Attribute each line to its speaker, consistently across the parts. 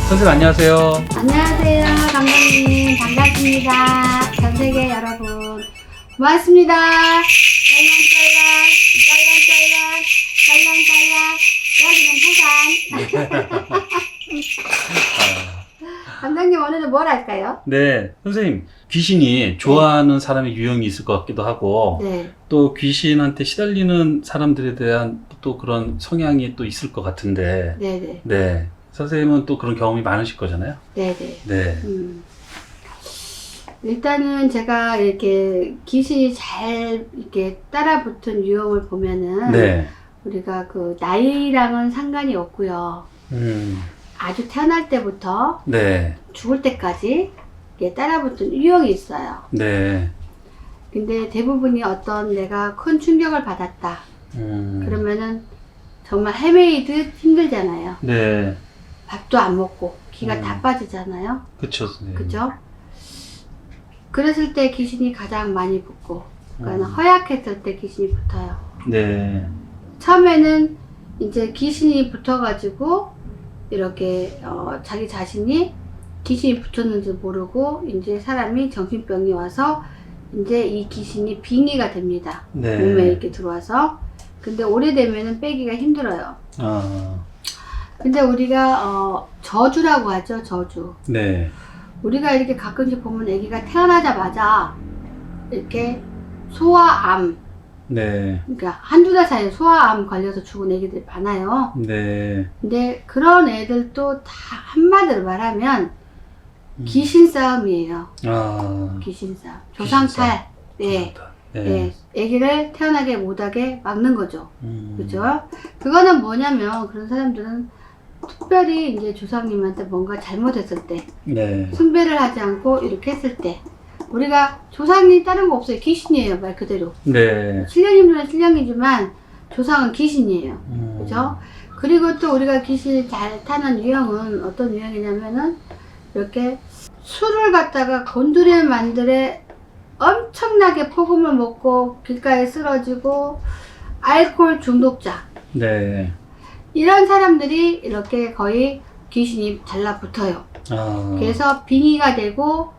Speaker 1: 선생님 안녕하세요.
Speaker 2: 안녕하세요, 감독님. 반갑습니다. 전 세계 여러분. 고맙습니다. 짤랑짤랑, 여기는 부산. 감독님, 오늘은 뭘 할까요?
Speaker 1: 네, 선생님 귀신이 좋아하는 사람의 유형이 있을 것 같기도 하고
Speaker 2: 네.
Speaker 1: 또 귀신한테 시달리는 사람들에 대한 또 그런 성향이 또 있을 것 같은데
Speaker 2: 네네.
Speaker 1: 네, 선생님은 또 그런 경험이 많으실 거잖아요.
Speaker 2: 네네.
Speaker 1: 네,
Speaker 2: 일단은 제가 이렇게 귀신이 잘 이렇게 따라붙은 유형을 보면은
Speaker 1: 네,
Speaker 2: 우리가 그 나이랑은 상관이 없고요. 아주 태어날 때부터
Speaker 1: 네,
Speaker 2: 죽을 때까지 이게 따라붙은 유형이 있어요.
Speaker 1: 네,
Speaker 2: 근데 대부분이 어떤 내가 큰 충격을 받았다. 그러면은 정말 헤매이듯 힘들잖아요.
Speaker 1: 네,
Speaker 2: 밥도 안 먹고 기가 다 빠지잖아요.
Speaker 1: 그쵸, 선생님.
Speaker 2: 그죠? 그랬을 때 귀신이 가장 많이 붙고, 그러니까 허약했을 때 귀신이 붙어요.
Speaker 1: 네,
Speaker 2: 처음에는 이제 귀신이 붙어가지고 이렇게 자기 자신이 귀신이 붙었는지 모르고 이제 사람이 정신병이 와서 이제 이 귀신이 빙의가 됩니다.
Speaker 1: 네.
Speaker 2: 몸에 이렇게 들어와서. 근데 오래되면은 빼기가 힘들어요.
Speaker 1: 아,
Speaker 2: 근데 우리가 저주라고 하죠, 저주.
Speaker 1: 네,
Speaker 2: 우리가 이렇게 가끔씩 보면 아기가 태어나자마자 이렇게 소아암,
Speaker 1: 네,
Speaker 2: 그러니까 한두 달 사이에 소아암 걸려서 죽은 애기들이 많아요.
Speaker 1: 네,
Speaker 2: 근데 그런 애들도 다 한마디로 말하면 귀신 싸움이에요.
Speaker 1: 아,
Speaker 2: 귀신 싸움.
Speaker 1: 귀신 싸움.
Speaker 2: 조상탈. 네.
Speaker 1: 네,
Speaker 2: 네. 애기를 태어나게 못하게 막는 거죠.
Speaker 1: 음.
Speaker 2: 그죠? 그거는 뭐냐면 그런 사람들은 특별히 이제 조상님한테 뭔가 잘못했을 때,
Speaker 1: 네,
Speaker 2: 숭배를 하지 않고 이렇게 했을 때, 우리가 조상이 다른 거 없어요. 귀신이에요, 말 그대로.
Speaker 1: 네,
Speaker 2: 신령님들은 신령이지만 조상은 귀신이에요.
Speaker 1: 음.
Speaker 2: 그죠? 그리고 또 우리가 귀신을 잘 타는 유형은 어떤 유형이냐면은 이렇게 술을 갖다가 곤드레 만드레 엄청나게 폭음을 먹고 길가에 쓰러지고 알코올 중독자,
Speaker 1: 네,
Speaker 2: 이런 사람들이 이렇게 거의 귀신이 달라붙어요.
Speaker 1: 아,
Speaker 2: 그래서 빙의가 되고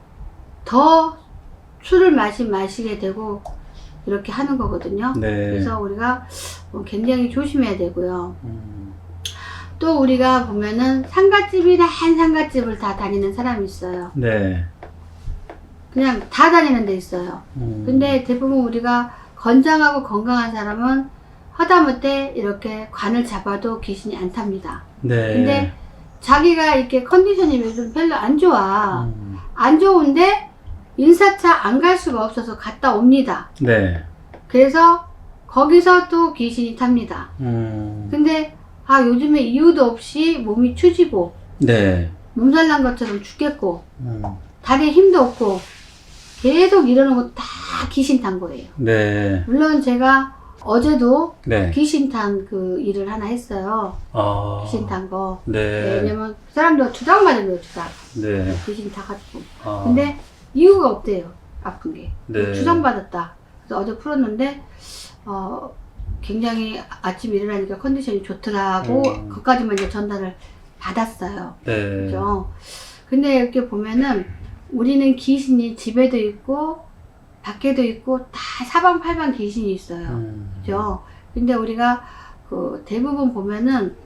Speaker 2: 더 술을 마시게 되고 이렇게 하는 거거든요.
Speaker 1: 네,
Speaker 2: 그래서 우리가 굉장히 조심해야 되고요.
Speaker 1: 음.
Speaker 2: 또 우리가 보면은 상갓집이나 한 상갓집을 다 다니는 사람이 있어요.
Speaker 1: 네,
Speaker 2: 그냥 다 다니는 데 있어요. 근데 대부분 우리가 건장하고 건강한 사람은 하다못해 이렇게 관을 잡아도 귀신이 안 탑니다.
Speaker 1: 네,
Speaker 2: 근데 자기가 이렇게 컨디션이 요즘 별로 안 좋아. 안 좋은데 인사차 안 갈 수가 없어서 갔다 옵니다.
Speaker 1: 네,
Speaker 2: 그래서 거기서 또 귀신이 탑니다. 근데 요즘에 이유도 없이 몸이 추지고
Speaker 1: 네,
Speaker 2: 몸살 난 것처럼 죽겠고 다리에 힘도 없고 계속 이러는 거 다 귀신 탄 거예요.
Speaker 1: 네,
Speaker 2: 물론 제가 어제도
Speaker 1: 네,
Speaker 2: 귀신 탄 그 일을 하나 했어요.
Speaker 1: 아,
Speaker 2: 귀신 탄 거.
Speaker 1: 네,
Speaker 2: 왜냐면 그 사람도 주당 맞은 거예요, 주당.
Speaker 1: 네,
Speaker 2: 귀신 타가지고.
Speaker 1: 아,
Speaker 2: 근데 이유가 없대요, 아픈 게.
Speaker 1: 네.
Speaker 2: 주당 받았다. 그래서 어제 풀었는데 굉장히 아침 일어나니까 컨디션이 좋더라고. 그것까지만 이제 전달을 받았어요.
Speaker 1: 네,
Speaker 2: 그죠? 근데 이렇게 보면은 우리는 귀신이 집에도 있고 밖에도 있고 다 사방팔방 귀신이 있어요. 그죠? 근데 우리가 그 대부분 보면은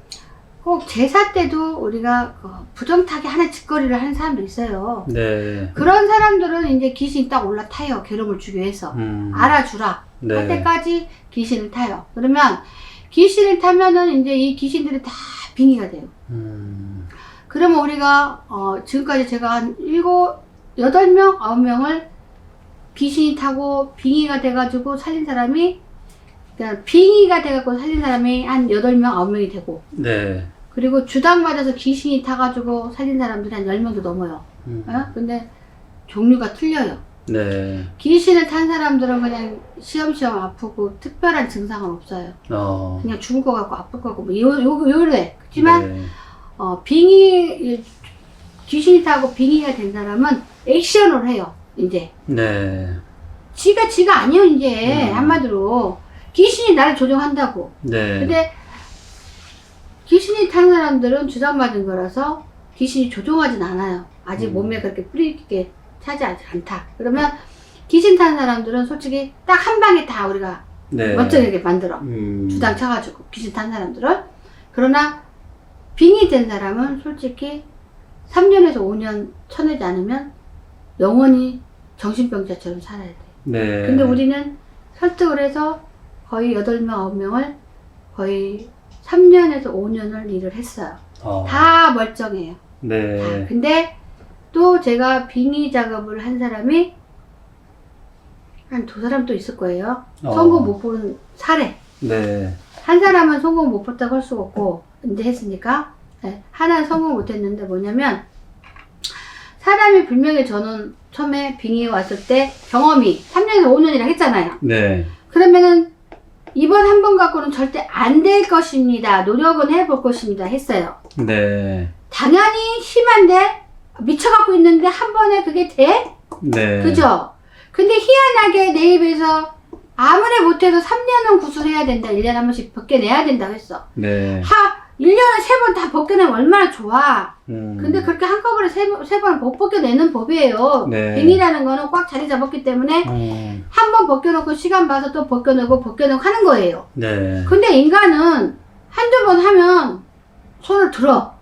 Speaker 2: 꼭 제사 때도 우리가 부정타기 하나 짓거리를 하는 사람도 있어요.
Speaker 1: 네,
Speaker 2: 그런 사람들은 이제 귀신이 딱 올라타요. 괴로움을 주기 위해서. 알아주라.
Speaker 1: 네,
Speaker 2: 할 때까지 귀신을 타요. 그러면 귀신을 타면은 이제 이 귀신들이 다 빙의가 돼요. 그러면 우리가 지금까지 제가 한 8명, 9명을 귀신이 타고 빙의가 돼가지고 살린 사람이, 그러니까 빙의가 돼가지고 살린 사람이 한 8명, 9명이 되고,
Speaker 1: 네,
Speaker 2: 그리고 주당 맞아서 귀신이 타가지고 살린 사람들이 한 10명도 넘어요. 근데 종류가 틀려요.
Speaker 1: 네,
Speaker 2: 귀신을 탄 사람들은 그냥 시험시험 아프고 특별한 증상은 없어요. 그냥 죽을 것 같고 아플 것 같고 뭐 요래. 그렇지만
Speaker 1: 네,
Speaker 2: 귀신이 타고 빙의가 된 사람은 액션을 해요. 이제
Speaker 1: 네,
Speaker 2: 지가 아니에요. 이제 한마디로 귀신이 나를 조종한다고.
Speaker 1: 네,
Speaker 2: 근데 귀신이 탄 사람들은 주장 맞은 거라서 귀신이 조종하진 않아요. 아직 몸에 그렇게 뿌리 있게 차지 않다. 그러면
Speaker 1: 네.
Speaker 2: 귀신 탄 사람들은 솔직히 딱 한 방에 다 우리가
Speaker 1: 네.
Speaker 2: 멀쩡하게 만들어. 주당 쳐가지고 귀신 탄 사람들은. 그러나 빙의 된 사람은 솔직히 3년에서 5년 쳐내지 않으면 영원히 정신병자처럼 살아야 돼.
Speaker 1: 네.
Speaker 2: 근데 우리는 설득을 해서 거의 8명, 9명을 거의 3년에서 5년을 일을 했어요. 다 멀쩡해요.
Speaker 1: 네.
Speaker 2: 다. 근데 또 제가 빙의 작업을 한 사람이 한 2사람 또 있을 거예요. 성공 못 보는 사례.
Speaker 1: 네.
Speaker 2: 한 사람은 성공 못 봤다고 할 수가 없고 이제 했으니까. 네. 하나는 성공 못 했는데 뭐냐면 사람이 분명히 저는 처음에 빙의에 왔을 때 경험이 3년에서 5년이라 했잖아요.
Speaker 1: 네.
Speaker 2: 그러면은 이번 한 번 갖고는 절대 안 될 것입니다. 노력은 해볼 것입니다. 했어요.
Speaker 1: 네.
Speaker 2: 당연히 심한데 미쳐갖고 있는데 한 번에 그게 돼?
Speaker 1: 네.
Speaker 2: 그죠? 근데 희한하게 내 입에서 아무리 못해도 3년은 구술해야 된다. 1년에 한 번씩 벗겨내야 된다고 했어.
Speaker 1: 네.
Speaker 2: 1년에 3번 다 벗겨내면 얼마나 좋아. 근데
Speaker 1: 음.
Speaker 2: 그렇게 한꺼번에 세 번을 못 벗겨내는 법이에요.
Speaker 1: 네.
Speaker 2: 빙이라는 거는 꽉 자리 잡았기 때문에 한 번 벗겨놓고 시간 봐서 또 벗겨내고 하는 거예요.
Speaker 1: 네.
Speaker 2: 근데 인간은 한두 번 하면 손을 들어.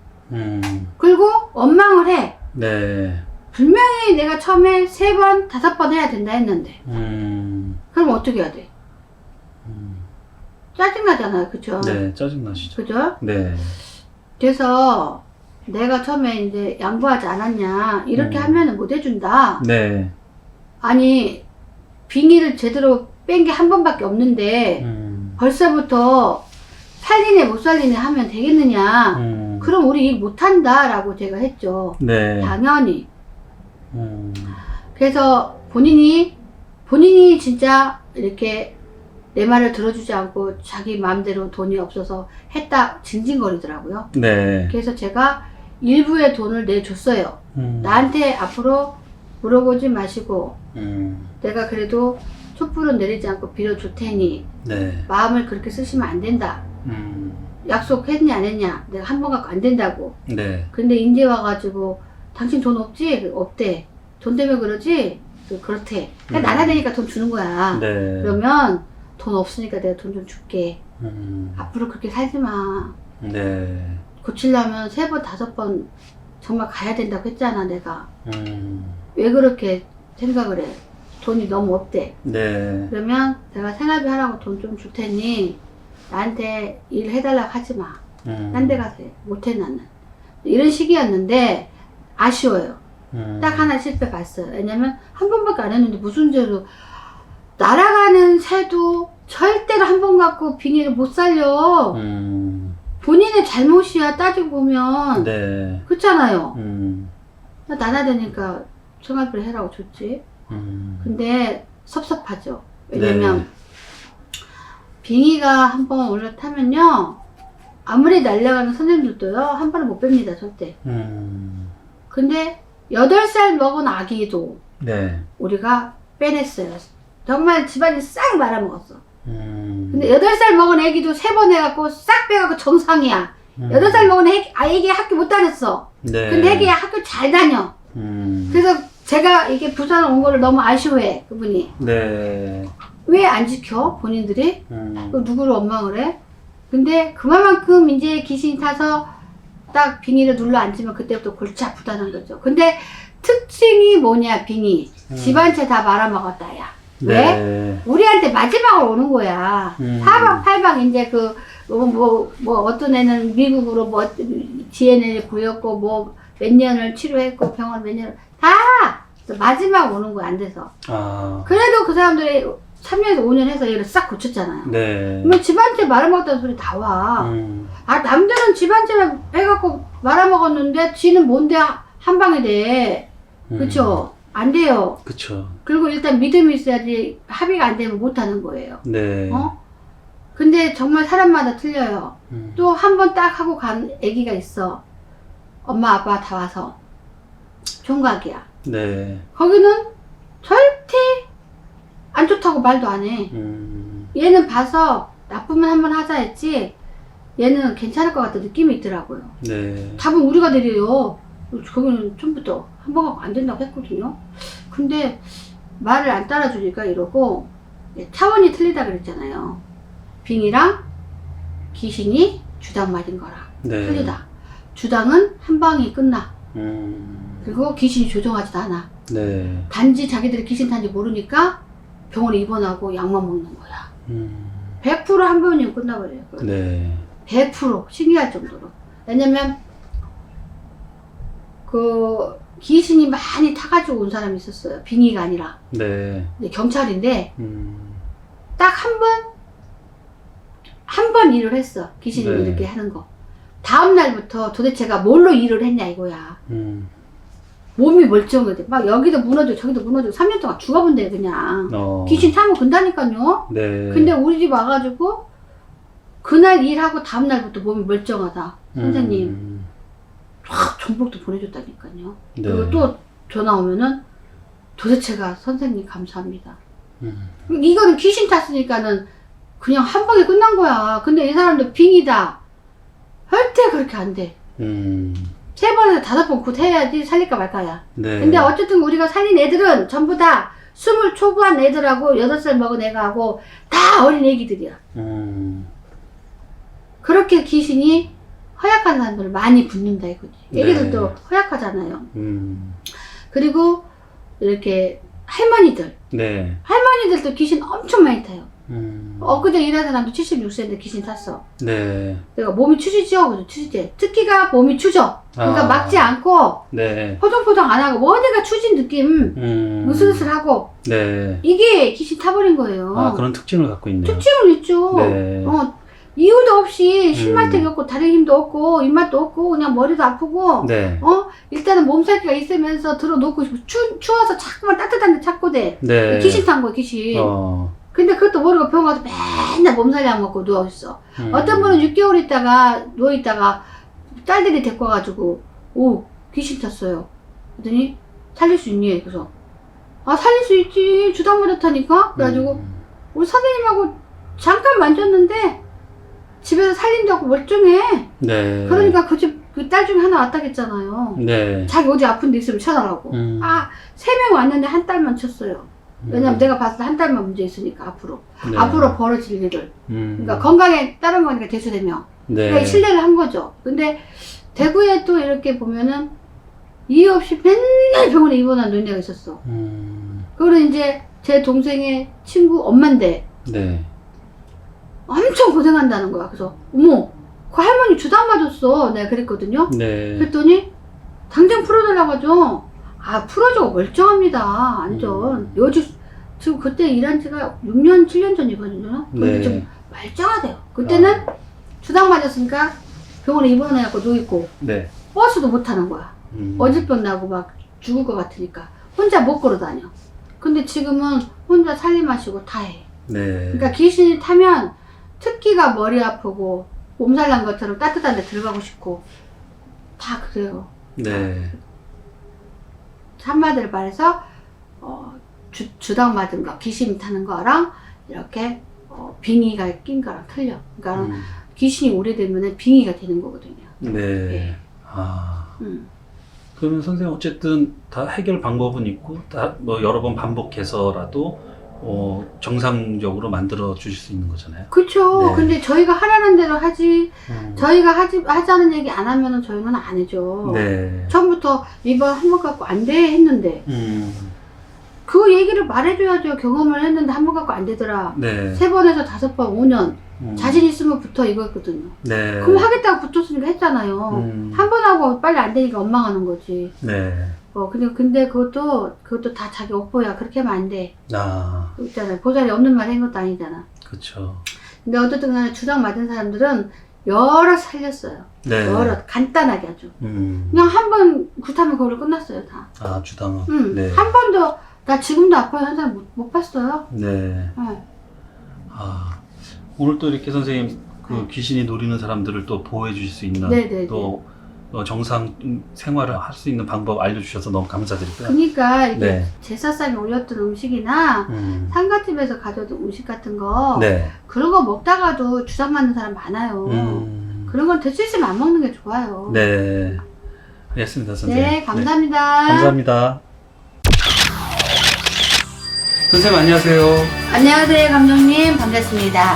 Speaker 2: 그리고 원망을 해.
Speaker 1: 네.
Speaker 2: 분명히 내가 처음에 3번, 5번 해야 된다 했는데. 그럼 어떻게 해야 돼? 짜증나잖아요. 그쵸?
Speaker 1: 네. 짜증나시죠?
Speaker 2: 그죠?
Speaker 1: 네.
Speaker 2: 그래서 내가 처음에 이제 양보하지 않았냐. 이렇게 하면은 못 해준다.
Speaker 1: 네.
Speaker 2: 아니, 빙의를 제대로 뺀 게 한 번밖에 없는데, 벌써부터 살리네, 못 살리네 하면 되겠느냐. 그럼 우리 일 못한다. 라고 제가 했죠.
Speaker 1: 네.
Speaker 2: 당연히. 그래서 본인이 진짜 이렇게 내 말을 들어주지 않고 자기 마음대로 돈이 없어서 했다 징징거리더라고요.
Speaker 1: 네.
Speaker 2: 그래서 제가 일부의 돈을 내줬어요. 나한테 앞으로 물어보지 마시고 내가 그래도 촛불은 내리지 않고 빌어줄 테니
Speaker 1: 네.
Speaker 2: 마음을 그렇게 쓰시면 안 된다. 약속했냐 안 했냐 내가 한 번 갖고 안 된다고.
Speaker 1: 네.
Speaker 2: 근데 이제 와가지고 당신 돈 없지? 없대. 돈 때문에 그러지? 그렇대. 그러니까 나라 되니까 돈 주는 거야.
Speaker 1: 네.
Speaker 2: 그러면 돈 없으니까 내가 돈 좀 줄게. 앞으로 그렇게 살지 마.
Speaker 1: 네.
Speaker 2: 고치려면 3번, 5번 정말 가야 된다고 했잖아, 내가. 왜 그렇게 생각을 해? 돈이 너무 없대.
Speaker 1: 네.
Speaker 2: 그러면 내가 생활비 하라고 돈 좀 줄 테니 나한테 일 해달라고 하지 마. 딴 데 가서 해. 못해, 나는. 이런 식이었는데 아쉬워요. 딱 하나 실패 봤어요. 왜냐면 한 번밖에 안 했는데 무슨 죄로 날아가는 새도 절대로 한 번 갖고 빙의를 못 살려. 본인의 잘못이야, 따지고 보면.
Speaker 1: 네.
Speaker 2: 그렇잖아요. 나나되니까 생활비를 해라고 줬지. 근데 섭섭하죠. 왜냐면
Speaker 1: 네.
Speaker 2: 빙의가 한 번 올라타면요, 아무리 날려가는 선생님들도요 한 번은 못 뺍니다, 절대. 근데 8살 먹은 아기도
Speaker 1: 네.
Speaker 2: 우리가 빼냈어요. 정말 집안이 싹 말아먹었어. 근데 8살 먹은 애기도 3번 해갖고 싹 빼갖고 정상이야. 8살 먹은 애기 학교 못 다녔어.
Speaker 1: 네.
Speaker 2: 근데 애기 학교 잘 다녀. 그래서 제가 이게 부산 온 거를 너무 아쉬워해, 그분이.
Speaker 1: 네.
Speaker 2: 왜 안 지켜, 본인들이? 누구를 원망을 해? 근데 그만큼 이제 귀신이 타서 딱 빙의를 눌러 앉으면 그때부터 골치 아프다는 거죠. 근데 특징이 뭐냐, 빙의. 집안채 다 말아먹었다, 야. 왜?
Speaker 1: 네.
Speaker 2: 우리한테 마지막으로 오는 거야. 사방, 팔방, 이제 어떤 애는 미국으로 DNA를 보였고, 몇 년을 치료했고, 병원 몇 년을, 다! 마지막 오는 거야, 안 돼서.
Speaker 1: 아.
Speaker 2: 그래도 그 사람들이 3년에서 5년 해서 얘를 싹 고쳤잖아요.
Speaker 1: 네.
Speaker 2: 그러면 집안채 말아먹었다는 소리 다 와. 남들은 집안채를 해갖고 말아먹었는데, 지는 뭔데 한 방에 돼. 그쵸? 안 돼요.
Speaker 1: 그쵸.
Speaker 2: 그리고 일단 믿음이 있어야지 합의가 안 되면 못 하는 거예요.
Speaker 1: 네.
Speaker 2: 근데 정말 사람마다 틀려요. 또 한 번 딱 하고 간 애기가 있어. 엄마, 아빠 다 와서. 총각이야.
Speaker 1: 네.
Speaker 2: 거기는 절대 안 좋다고 말도 안 해. 얘는 봐서 나쁘면 한 번 하자 했지, 얘는 괜찮을 것 같은 느낌이 있더라고요.
Speaker 1: 네.
Speaker 2: 답은 우리가 드려요. 거기는 처음부터 한 번 갖고 안 된다고 했거든요. 근데 말을 안 따라주니까 이러고 차원이 틀리다 그랬잖아요. 빙이랑 귀신이 주당 맞은 거랑
Speaker 1: 네.
Speaker 2: 틀리다. 주당은 한 방이 끝나. 그리고 귀신이 조종하지도 않아.
Speaker 1: 네.
Speaker 2: 단지 자기들이 귀신 탄지 모르니까 병원에 입원하고 약만 먹는 거야. 100%한 번이면 끝나버려요.
Speaker 1: 네.
Speaker 2: 100% 신기할 정도로. 왜냐면 그 귀신이 많이 타가지고 온 사람이 있었어요. 빙의가 아니라.
Speaker 1: 네.
Speaker 2: 근데 경찰인데 딱 한 번 일을 했어. 귀신이
Speaker 1: 네.
Speaker 2: 이렇게 하는 거. 다음 날부터 도대체가 뭘로 일을 했냐 이거야. 몸이 멀쩡해. 막 여기도 무너지고 저기도 무너지고 3년 동안 죽어본대 그냥. 귀신 타면 근다니까요.
Speaker 1: 네.
Speaker 2: 근데 우리 집 와가지고 그날 일하고 다음 날부터 몸이 멀쩡하다. 선생님. 확 전복도 보내줬다니까요.
Speaker 1: 네.
Speaker 2: 그리고 또 전화 오면은 도대체가 선생님 감사합니다. 이거는 귀신 탔으니까는 그냥 한 방에 끝난 거야. 근데 이 사람도 빙이다. 절대 그렇게 안 돼. 3번에서 5번 굿 해야지 살릴까 말까야.
Speaker 1: 네.
Speaker 2: 근데 어쨌든 우리가 살린 애들은 전부 다 20 초반 애들하고 8살 먹은 애가하고 다 어린 애기들이야. 그렇게 귀신이 허약한 사람들을 많이 붙는다 이거지. 애기들도
Speaker 1: 네.
Speaker 2: 허약하잖아요. 그리고 이렇게 할머니들.
Speaker 1: 네.
Speaker 2: 할머니들도 귀신 엄청 많이 타요. 엊그제 일한 사람도 76세인데 귀신 탔어.
Speaker 1: 네.
Speaker 2: 그러니까 몸이 추지죠. 그죠? 추지제. 특기가 몸이 추져. 그러니까 막지 않고
Speaker 1: 네.
Speaker 2: 포동포동 안 하고 머리가 추진 느낌 으슬으슬하고
Speaker 1: 네.
Speaker 2: 이게 귀신 타버린 거예요.
Speaker 1: 아, 그런 특징을 갖고 있네요.
Speaker 2: 특징은 있죠.
Speaker 1: 네.
Speaker 2: 이유도 없이 신발택이 없고 다리 힘도 없고 입맛도 없고 그냥 머리도 아프고
Speaker 1: 네.
Speaker 2: 일단은 몸살기가 있으면서 들어놓고 싶고 추워서 자꾸만 따뜻한 데 찾고 돼.
Speaker 1: 네.
Speaker 2: 귀신 탄 거야 귀신. 근데 그것도 모르고 병원 가서 맨날 몸살이 안 먹고 누워있어. 어떤 분은 6개월 있다가 누워있다가 딸들이 데리고 와가지고 오 귀신 탔어요. 그랬더니 살릴 수 있니? 그래서 아 살릴 수 있지 주당 맞았다니까. 그래가지고 우리 선생님하고 잠깐 만졌는데 집에서 살린다고 멀쩡해.
Speaker 1: 네.
Speaker 2: 그러니까 그 집 그 딸 중에 하나 왔다겠잖아요.
Speaker 1: 네.
Speaker 2: 자기 어디 아픈 데 있으면 쳐달라고. 3명 왔는데 한 딸만 쳤어요. 왜냐면 내가 봤을 때 한 달만 문제 있으니까 앞으로.
Speaker 1: 네.
Speaker 2: 앞으로 벌어질 일을. 그러니까 건강에 따른 거니까 대수 4명.
Speaker 1: 네.
Speaker 2: 그러니까 신뢰를 한 거죠. 근데 대구에 또 이렇게 보면은 이유 없이 맨날 병원에 입원한 노인네가 있었어. 그리고 이제 제 동생의 친구 엄마인데
Speaker 1: 네.
Speaker 2: 엄청 고생한다는 거야. 그래서 어머 그 할머니 주당 맞았어. 내가 그랬거든요.
Speaker 1: 네.
Speaker 2: 그랬더니 당장 풀어달라고 하죠. 아 풀어주고 멀쩡합니다. 완전. 지금 그때 일한 지가 6년 7년 전이거든요. 근데
Speaker 1: 네.
Speaker 2: 좀 멀쩡하대요. 그때는 주당 맞았으니까 병원에 입원해갖고 누워있고
Speaker 1: 네.
Speaker 2: 버스도 못 타는 거야. 어질병 나고 막 죽을 것 같으니까 혼자 못 걸어 다녀. 근데 지금은 혼자 살림하시고 다 해.
Speaker 1: 네.
Speaker 2: 그러니까 귀신이 타면 특기가 머리 아프고 몸살 난 것처럼 따뜻한 데 들어가고 싶고 다 그래요.
Speaker 1: 네.
Speaker 2: 한마디로 말해서 주당 맞은 거, 귀신 타는 거랑 이렇게 빙의가 낀 거랑 틀려. 그러니까 귀신이 오래되면 빙의가 되는 거거든요.
Speaker 1: 네.
Speaker 2: 네.
Speaker 1: 아. 그러면 선생님 어쨌든 다 해결 방법은 있고 다 뭐 여러 번 반복해서라도 정상적으로 만들어 주실 수 있는 거잖아요.
Speaker 2: 그렇죠.
Speaker 1: 네.
Speaker 2: 근데 저희가 하라는 대로 하지 저희가 하자는 얘기 안 하면은 저희는 안 해줘.
Speaker 1: 네.
Speaker 2: 처음부터 이번 한 번 갖고 안 돼 했는데 그 얘기를 말해줘야죠. 경험을 했는데 한 번 갖고 안 되더라.
Speaker 1: 네.
Speaker 2: 3번에서 5번, 5년 자신 있으면 붙어 이거였거든요.
Speaker 1: 네.
Speaker 2: 그럼 하겠다고 붙었으니까 했잖아요. 한 번 하고 빨리 안 되니까 원망하는 거지.
Speaker 1: 네.
Speaker 2: 근데 그것도 다 자기 오빠야. 그렇게 하면 안 돼.
Speaker 1: 아.
Speaker 2: 있잖아요. 보살이 없는 말 한 것도 아니잖아.
Speaker 1: 그렇죠.
Speaker 2: 근데 어쨌든 간에 주당 맞은 사람들은 여러 살렸어요.
Speaker 1: 네.
Speaker 2: 여러 간단하게 아주. 그냥 한 번 굿하면 그걸로 끝났어요 다.
Speaker 1: 아, 주당은. 네.
Speaker 2: 한 번도 나 지금도 아파요 한 사람 못 봤어요.
Speaker 1: 네.
Speaker 2: 네.
Speaker 1: 아, 오늘 또 이렇게 선생님 그 귀신이 노리는 사람들을 또 보호해 주실 수 있는
Speaker 2: 네네네.
Speaker 1: 또 정상 생활을 할 수 있는 방법 알려주셔서 너무 감사드리고요.
Speaker 2: 그러니까 이렇게
Speaker 1: 네.
Speaker 2: 제사상에 올렸던 음식이나 상가집에서 가져온 음식 같은 거
Speaker 1: 네.
Speaker 2: 그런 거 먹다가도 주사 맞는 사람 많아요. 그런 건 될 수 있으면 안 먹는 게 좋아요.
Speaker 1: 네. 알겠습니다, 선생님.
Speaker 2: 네, 감사합니다.
Speaker 1: 감사합니다. 선생님, 안녕하세요.
Speaker 2: 안녕하세요, 감독님. 반갑습니다.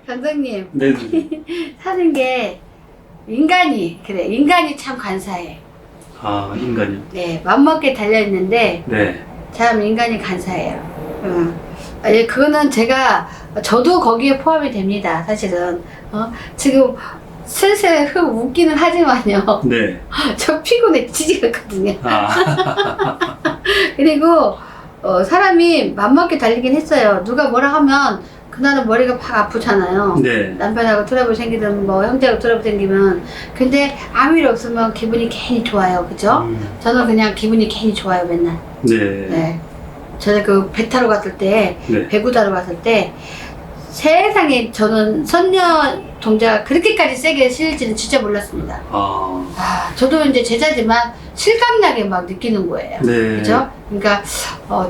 Speaker 2: 감독님,
Speaker 1: 네.
Speaker 2: 사는 게 인간이 참 간사해.
Speaker 1: 아, 인간이요?
Speaker 2: 네, 맘먹게 달려있는데
Speaker 1: 네.
Speaker 2: 참 인간이 간사해요. 예, 그거는 저도 거기에 포함이 됩니다. 사실은 지금 슬슬 웃기는 하지만요.
Speaker 1: 네.
Speaker 2: 저 피곤해 지지겠거든요.
Speaker 1: 아.
Speaker 2: 그리고 사람이 맘먹게 달리긴 했어요. 누가 뭐라 하면 그날은 머리가 팍 아프잖아요.
Speaker 1: 네.
Speaker 2: 남편하고 트러블 생기든 뭐 형제하고 트러블 생기면. 근데 아무 일 없으면 기분이 괜히 좋아요. 그죠? 저는 그냥 기분이 괜히 좋아요, 맨날.
Speaker 1: 네.
Speaker 2: 네. 저는 그 배 타러 갔을 때,
Speaker 1: 네.
Speaker 2: 배구 타러 갔을 때, 세상에 저는 선녀 동자가 그렇게까지 세게 실릴지는 진짜 몰랐습니다. 저도 이제 제자지만 실감나게 막 느끼는 거예요.
Speaker 1: 네.
Speaker 2: 그죠? 그러니까,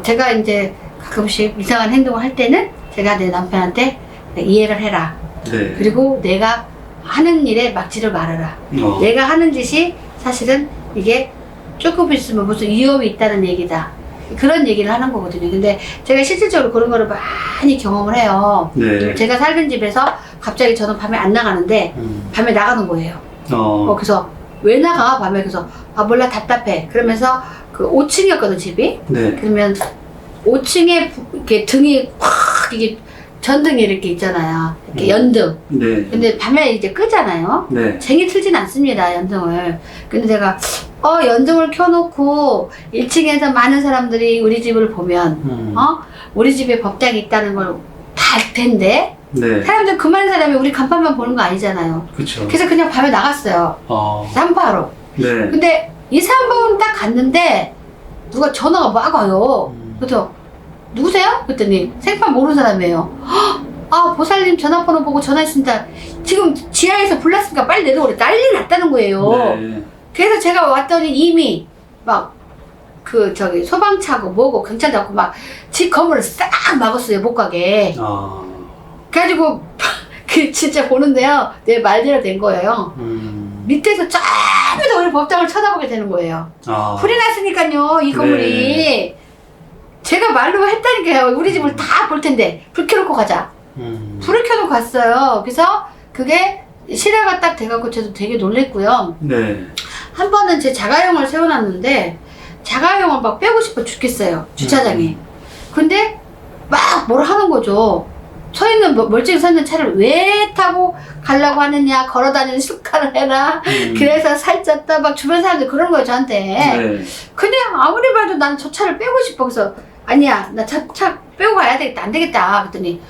Speaker 2: 제가 이제 가끔씩 이상한 행동을 할 때는 제가 내 남편한테 이해를 해라.
Speaker 1: 네.
Speaker 2: 그리고 내가 하는 일에 막지를 말아라. 내가 하는 짓이 사실은 이게 조금 있으면 무슨 위험이 있다는 얘기다. 그런 얘기를 하는 거거든요. 근데 제가 실질적으로 그런 거를 많이 경험을 해요.
Speaker 1: 네.
Speaker 2: 제가 살던 집에서 갑자기 저는 밤에 안 나가는데 밤에 나가는 거예요. 그래서 왜 나가? 밤에. 그래서 몰라, 답답해. 그러면서 그 5층이었거든 집이.
Speaker 1: 네.
Speaker 2: 그러면 5층에 이렇게 등이 확 이게 전등이 이렇게 있잖아요. 이렇게 연등.
Speaker 1: 네.
Speaker 2: 근데 밤에 이제 끄잖아요.
Speaker 1: 네.
Speaker 2: 쟁이 틀진 않습니다, 연등을. 근데 제가 연등을 켜놓고 1층에서 많은 사람들이 우리 집을 보면 우리 집에 법당이 있다는 걸 다 알 텐데
Speaker 1: 네.
Speaker 2: 사람들 그 많은 사람이 우리 간판만 보는 거 아니잖아요.
Speaker 1: 그쵸.
Speaker 2: 그래서 그냥 밤에 나갔어요. 산파로.
Speaker 1: 네.
Speaker 2: 근데 2, 3번 딱 갔는데 누가 전화가 막 와요. 그래서 누구세요? 그랬더니 생판 모르는 사람이에요. 보살님 전화번호 보고 전화했습니다. 지금 지하에서 불났으니까 빨리 내려오래. 난리 났다는 거예요.
Speaker 1: 네.
Speaker 2: 그래서 제가 왔더니 이미 막 소방차고 뭐고 경찰 잡고 막 집 건물을 싹 막았어요, 못 가게. 그래가지고 진짜 보는데요, 내 말대로 된 거예요. 밑에서 쫙 해서 우리 법당을 쳐다보게 되는 거예요. 불이 났으니까요, 이 건물이.
Speaker 1: 네.
Speaker 2: 제가 말로 했다니까요. 우리 집을 다 볼 텐데 불 켜놓고 가자. 불을 켜놓고 갔어요. 그래서 그게 실화가 딱 돼갖고 저도 되게 놀랬고요.
Speaker 1: 네.
Speaker 2: 한 번은 제 자가용을 세워놨는데 자가용을 막 빼고 싶어 죽겠어요, 주차장에. 근데 막 뭐라 하는 거죠. 멀쩡히 서 있는 차를 왜 타고 가려고 하느냐, 걸어다니는 습관을 해라. 그래서 살쪘다, 막 주변 사람들 그런 거예요, 저한테.
Speaker 1: 네.
Speaker 2: 근데 아무리 봐도 난 저 차를 빼고 싶어. 그래서 아니야, 나 차 빼고 가야 되겠다, 안 되겠다. 그랬더니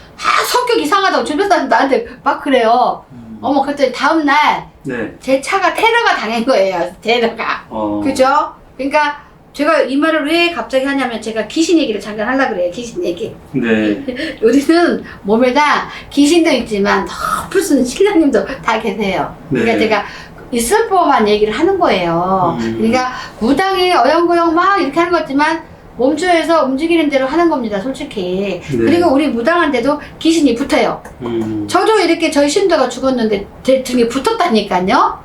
Speaker 2: 성격 이상하다고 주변 사람들 나한테 막 그래요. 그랬더니 다음날
Speaker 1: 네.
Speaker 2: 제 차가 테러가 당한 거예요. 테러가. 그죠? 그러니까 제가 이 말을 왜 갑자기 하냐면 제가 귀신 얘기를 잠깐 하려고 그래요. 귀신 얘기.
Speaker 1: 네.
Speaker 2: 우리는 몸에다 귀신도 있지만 덮을 수 있는 신랑님도 다 계세요. 그러니까
Speaker 1: 네.
Speaker 2: 제가 있을 법한 얘기를 하는 거예요. 그러니까 무당이 어영부영 막 이렇게 하는 것 같지만 몸주에서 움직이는 대로 하는 겁니다, 솔직히.
Speaker 1: 네.
Speaker 2: 그리고 우리 무당한테도 귀신이 붙어요. 저도 이렇게 저희 신도가 죽었는데 제 등에 붙었다니까요.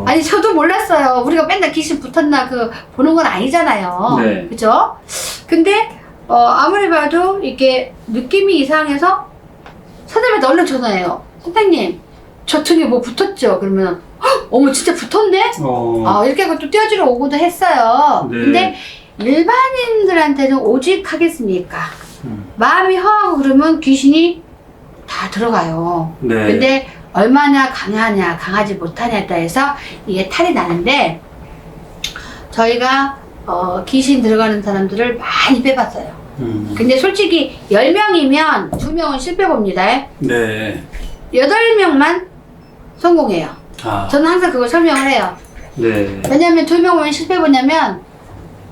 Speaker 2: 아니 저도 몰랐어요. 우리가 맨날 귀신 붙었나 보는 건 아니잖아요.
Speaker 1: 네.
Speaker 2: 그죠? 근데 아무리 봐도 이렇게 느낌이 이상해서 선생님한테 얼른 전화해요. 선생님, 저 등에 뭐 붙었죠? 그러면 어머 진짜 붙었네? 이렇게 하고 또 떼어주러 오고도 했어요.
Speaker 1: 네.
Speaker 2: 근데 일반인들한테는 오직 하겠습니까? 마음이 허하고 그러면 귀신이 다 들어가요.
Speaker 1: 네.
Speaker 2: 근데 얼마나 강하냐, 강하지 못하냐에 따라서 이게 탈이 나는데 저희가 귀신 들어가는 사람들을 많이 빼봤어요. 근데 솔직히 10명이면 2명은 실패 봅니다.
Speaker 1: 네.
Speaker 2: 8명만 성공해요. 저는 항상 그걸 설명을 해요.
Speaker 1: 네.
Speaker 2: 왜냐면 2명 왜 실패 보냐면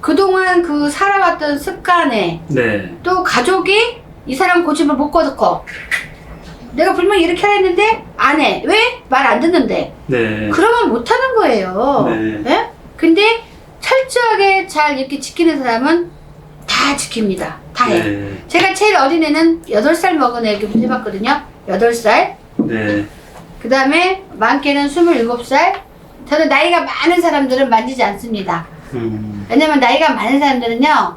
Speaker 2: 그동안 살아왔던 습관에
Speaker 1: 네.
Speaker 2: 또 가족이 이 사람 고집을 못 걷고 내가 분명히 이렇게 하라 했는데 안 해. 왜? 말 안 듣는데.
Speaker 1: 네.
Speaker 2: 그러면 못 하는 거예요.
Speaker 1: 네.
Speaker 2: 네? 근데 철저하게 잘 이렇게 지키는 사람은 다 지킵니다. 다 해.
Speaker 1: 네.
Speaker 2: 제가 제일 어린 애는 8살 먹은 애 이렇게 해봤거든요. 8살.
Speaker 1: 네.
Speaker 2: 그 다음에 많게는 27살. 저는 나이가 많은 사람들은 만지지 않습니다. 왜냐면 나이가 많은 사람들은요,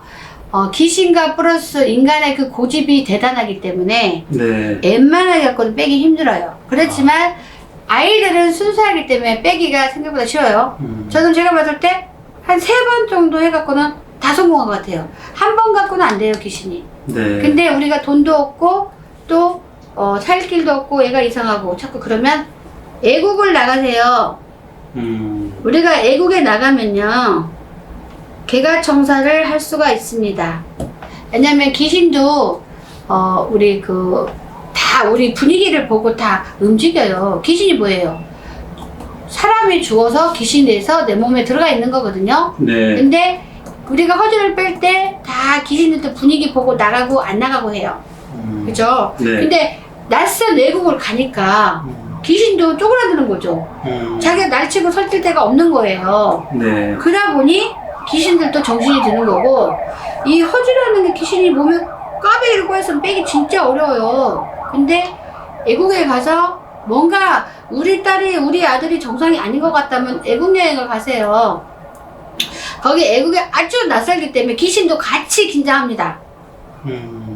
Speaker 2: 귀신과 플러스 인간의 그 고집이 대단하기 때문에
Speaker 1: 네.
Speaker 2: 웬만하게 갖고는 빼기 힘들어요. 그렇지만 아이들은 순수하기 때문에 빼기가 생각보다 쉬워요. 저는 제가 봤을 때 한 3번 정도 해갖고는 다 성공한 것 같아요. 한 번 갖고는 안 돼요, 귀신이.
Speaker 1: 네.
Speaker 2: 근데 우리가 돈도 없고 또 살 길도 없고 얘가 이상하고 자꾸 그러면 애국을 나가세요. 우리가 애국에 나가면요, 개가청사를 할 수가 있습니다. 왜냐면 귀신도 우리 다 우리 분위기를 보고 다 움직여요. 귀신이 뭐예요? 사람이 죽어서 귀신이 돼서 내 몸에 들어가 있는 거거든요.
Speaker 1: 네.
Speaker 2: 근데 우리가 허주를 뺄 때 다 귀신들도 분위기 보고 나가고 안 나가고 해요. 그죠?
Speaker 1: 네.
Speaker 2: 근데 낯선 외국을 가니까 귀신도 쪼그라드는 거죠. 자기가 날치고 설칠 데가 없는 거예요.
Speaker 1: 네.
Speaker 2: 그러다 보니 귀신들도 정신이 드는 거고, 이 허주라는 게 귀신이 몸에 꽈배기를 꼬였으면 빼기 진짜 어려워요. 근데 애국에 가서 뭔가 우리 딸이 우리 아들이 정상이 아닌 것 같다면 애국 여행을 가세요. 거기 애국에 아주 낯설기 때문에 귀신도 같이 긴장합니다.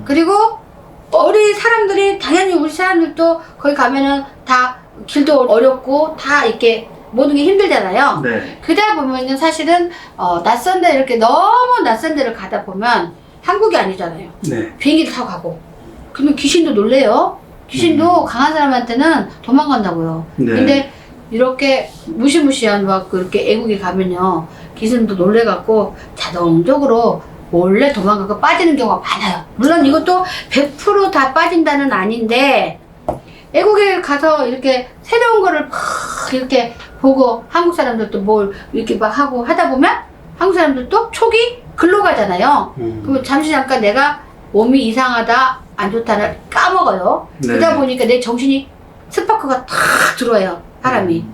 Speaker 2: 그리고 우리 사람들이 당연히 우리 사람들도 거기 가면은 다 길도 어렵고 다 이렇게 모든 게 힘들잖아요.
Speaker 1: 네.
Speaker 2: 그러다 보면은 사실은 낯선 데 이렇게 너무 낯선 데를 가다 보면 한국이 아니잖아요.
Speaker 1: 네.
Speaker 2: 비행기를 타고 가고 그러면 귀신도 놀래요. 귀신도 강한 사람한테는 도망간다고요.
Speaker 1: 네.
Speaker 2: 근데 이렇게 무시무시한 막 그렇게 애국에 가면요, 귀신도 놀래갖고 자동적으로 몰래 도망가고 빠지는 경우가 많아요. 물론 이것도 100% 다 빠진다는 아닌데, 애국에 가서 이렇게 새로운 거를 막 이렇게 보고 한국 사람들도 뭘 이렇게 막 하고 하다 보면 한국 사람들도 촉이 글로 가잖아요. 그럼 잠시 잠깐 내가 몸이 이상하다, 안 좋다를 까먹어요.
Speaker 1: 네.
Speaker 2: 그러다 보니까 내 정신이 스파크가 탁 들어와요, 사람이.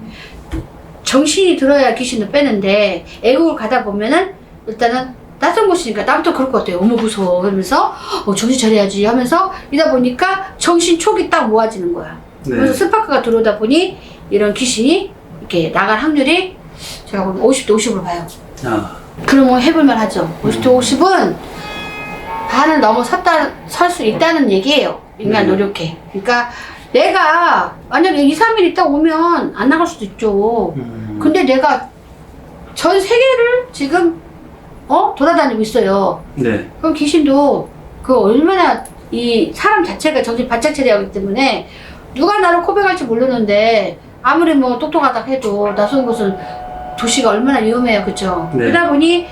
Speaker 2: 정신이 들어야 귀신을 빼는데, 애국을 가다 보면은 일단은 낯선 곳이니까 나부터 그럴 것 같아요. 어머 무서워 하면서 정신 차려야지 하면서 이러다 보니까 정신 촉이 딱 모아지는 거야.
Speaker 1: 네.
Speaker 2: 그래서 스파크가 들어오다 보니 이런 귀신이 이렇게 나갈 확률이 제가 보면 50대 50으로 봐요.
Speaker 1: 아.
Speaker 2: 그러면 해볼만 하죠. 50대 50은 반을 넘어 설 수 있다는 얘기예요. 인간 노력해. 그러니까 내가 만약에 2, 3일 있다 오면 안 나갈 수도 있죠. 근데 내가 전 세계를 지금 돌아다니고 있어요.
Speaker 1: 네.
Speaker 2: 그럼 귀신도 얼마나 이 사람 자체가 정신 바짝 차려야 하기 때문에 누가 나를 고백할지 모르는데 아무리 뭐 똑똑하다 해도 낯선 곳은 도시가 얼마나 위험해요. 그쵸?
Speaker 1: 네.
Speaker 2: 그러다 보니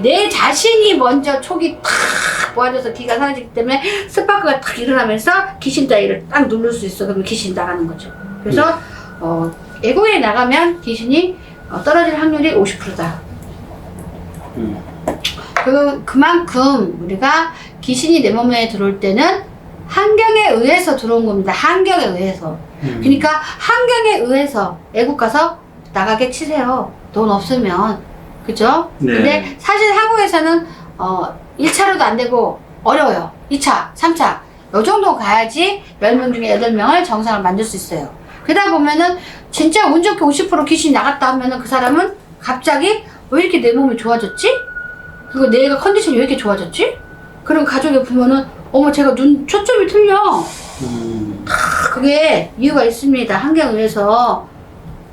Speaker 2: 내 자신이 먼저 촉이 탁 모아져서 기가 사라지기 때문에 스파크가 탁 일어나면서 귀신 따위를 딱 누를 수 있어. 그러면 귀신 나가는 거죠. 그래서 애국에 나가면 귀신이 떨어질 확률이 50%다. 그만큼 우리가 귀신이 내 몸에 들어올 때는 환경에 의해서 들어온 겁니다. 환경에 의해서. 그러니까 환경에 의해서 애국 가서 나가게 치세요. 돈 없으면. 그죠?
Speaker 1: 네.
Speaker 2: 근데 사실 한국에서는 1차로도 안 되고 어려워요. 2차, 3차. 요 정도 가야지 10명 중에 8명을 정상을 만들 수 있어요. 그러다 보면은 진짜 운 좋게 50% 귀신이 나갔다 하면은 그 사람은 갑자기 왜 이렇게 내 몸이 좋아졌지? 그리고 내가 컨디션이 왜 이렇게 좋아졌지? 그리고 가족이 보면은 어머 제가 눈 초점이 틀려. 그게 이유가 있습니다. 환경에 의해서.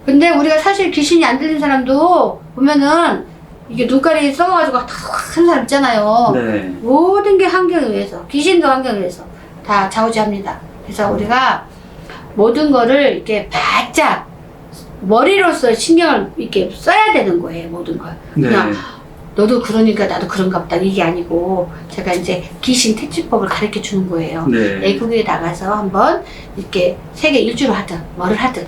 Speaker 2: 근데 우리가 사실 귀신이 안 들린 사람도 보면은 이게 눈깔이 썩어가지고 탁 한 사람 있잖아요.
Speaker 1: 네.
Speaker 2: 모든 게 환경에 의해서, 귀신도 환경에 의해서 다 좌우지합니다. 그래서 우리가 모든 거를 이렇게 바짝 머리로서 신경을 이렇게 써야 되는 거예요. 모든 걸.
Speaker 1: 네.
Speaker 2: 그냥 너도 그러니까 나도 그런가 보다 이게 아니고 제가 이제 귀신 퇴치법을 가르쳐 주는 거예요.
Speaker 1: 네.
Speaker 2: 애국에 나가서 한번 이렇게 세계 일주를 하든 뭐를 하든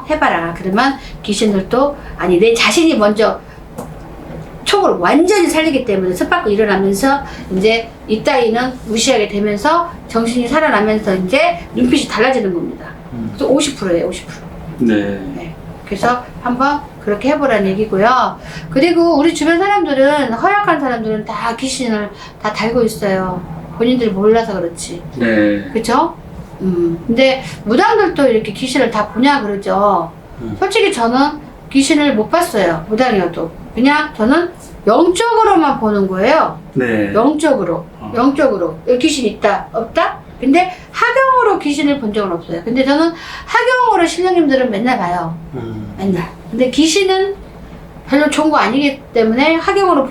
Speaker 2: 해봐라. 그러면 귀신들도 아니 내 자신이 먼저 촉을 완전히 살리기 때문에 스파크 일어나면서 이제 이따위는 무시하게 되면서 정신이 살아나면서 이제 눈빛이 달라지는 겁니다. 그래서 50%예요. 50%.
Speaker 1: 네.
Speaker 2: 네. 그래서 한번 그렇게 해보라는 얘기고요. 그리고 우리 주변 사람들은, 허약한 사람들은 다 귀신을 다 달고 있어요. 본인들이 몰라서 그렇지.
Speaker 1: 네.
Speaker 2: 그쵸? 근데 무당들도 이렇게 귀신을 다 보냐 그러죠. 솔직히 저는 귀신을 못 봤어요. 무당이어도. 그냥 저는 영적으로만 보는 거예요.
Speaker 1: 네.
Speaker 2: 영적으로. 영적으로. 여기 귀신 있다, 없다? 근데 하경으로 귀신을 본 적은 없어요. 근데 저는 하경으로 신령님들은 맨날 봐요. 맨날. 근데 귀신은 별로 좋은 거 아니기 때문에 하경으로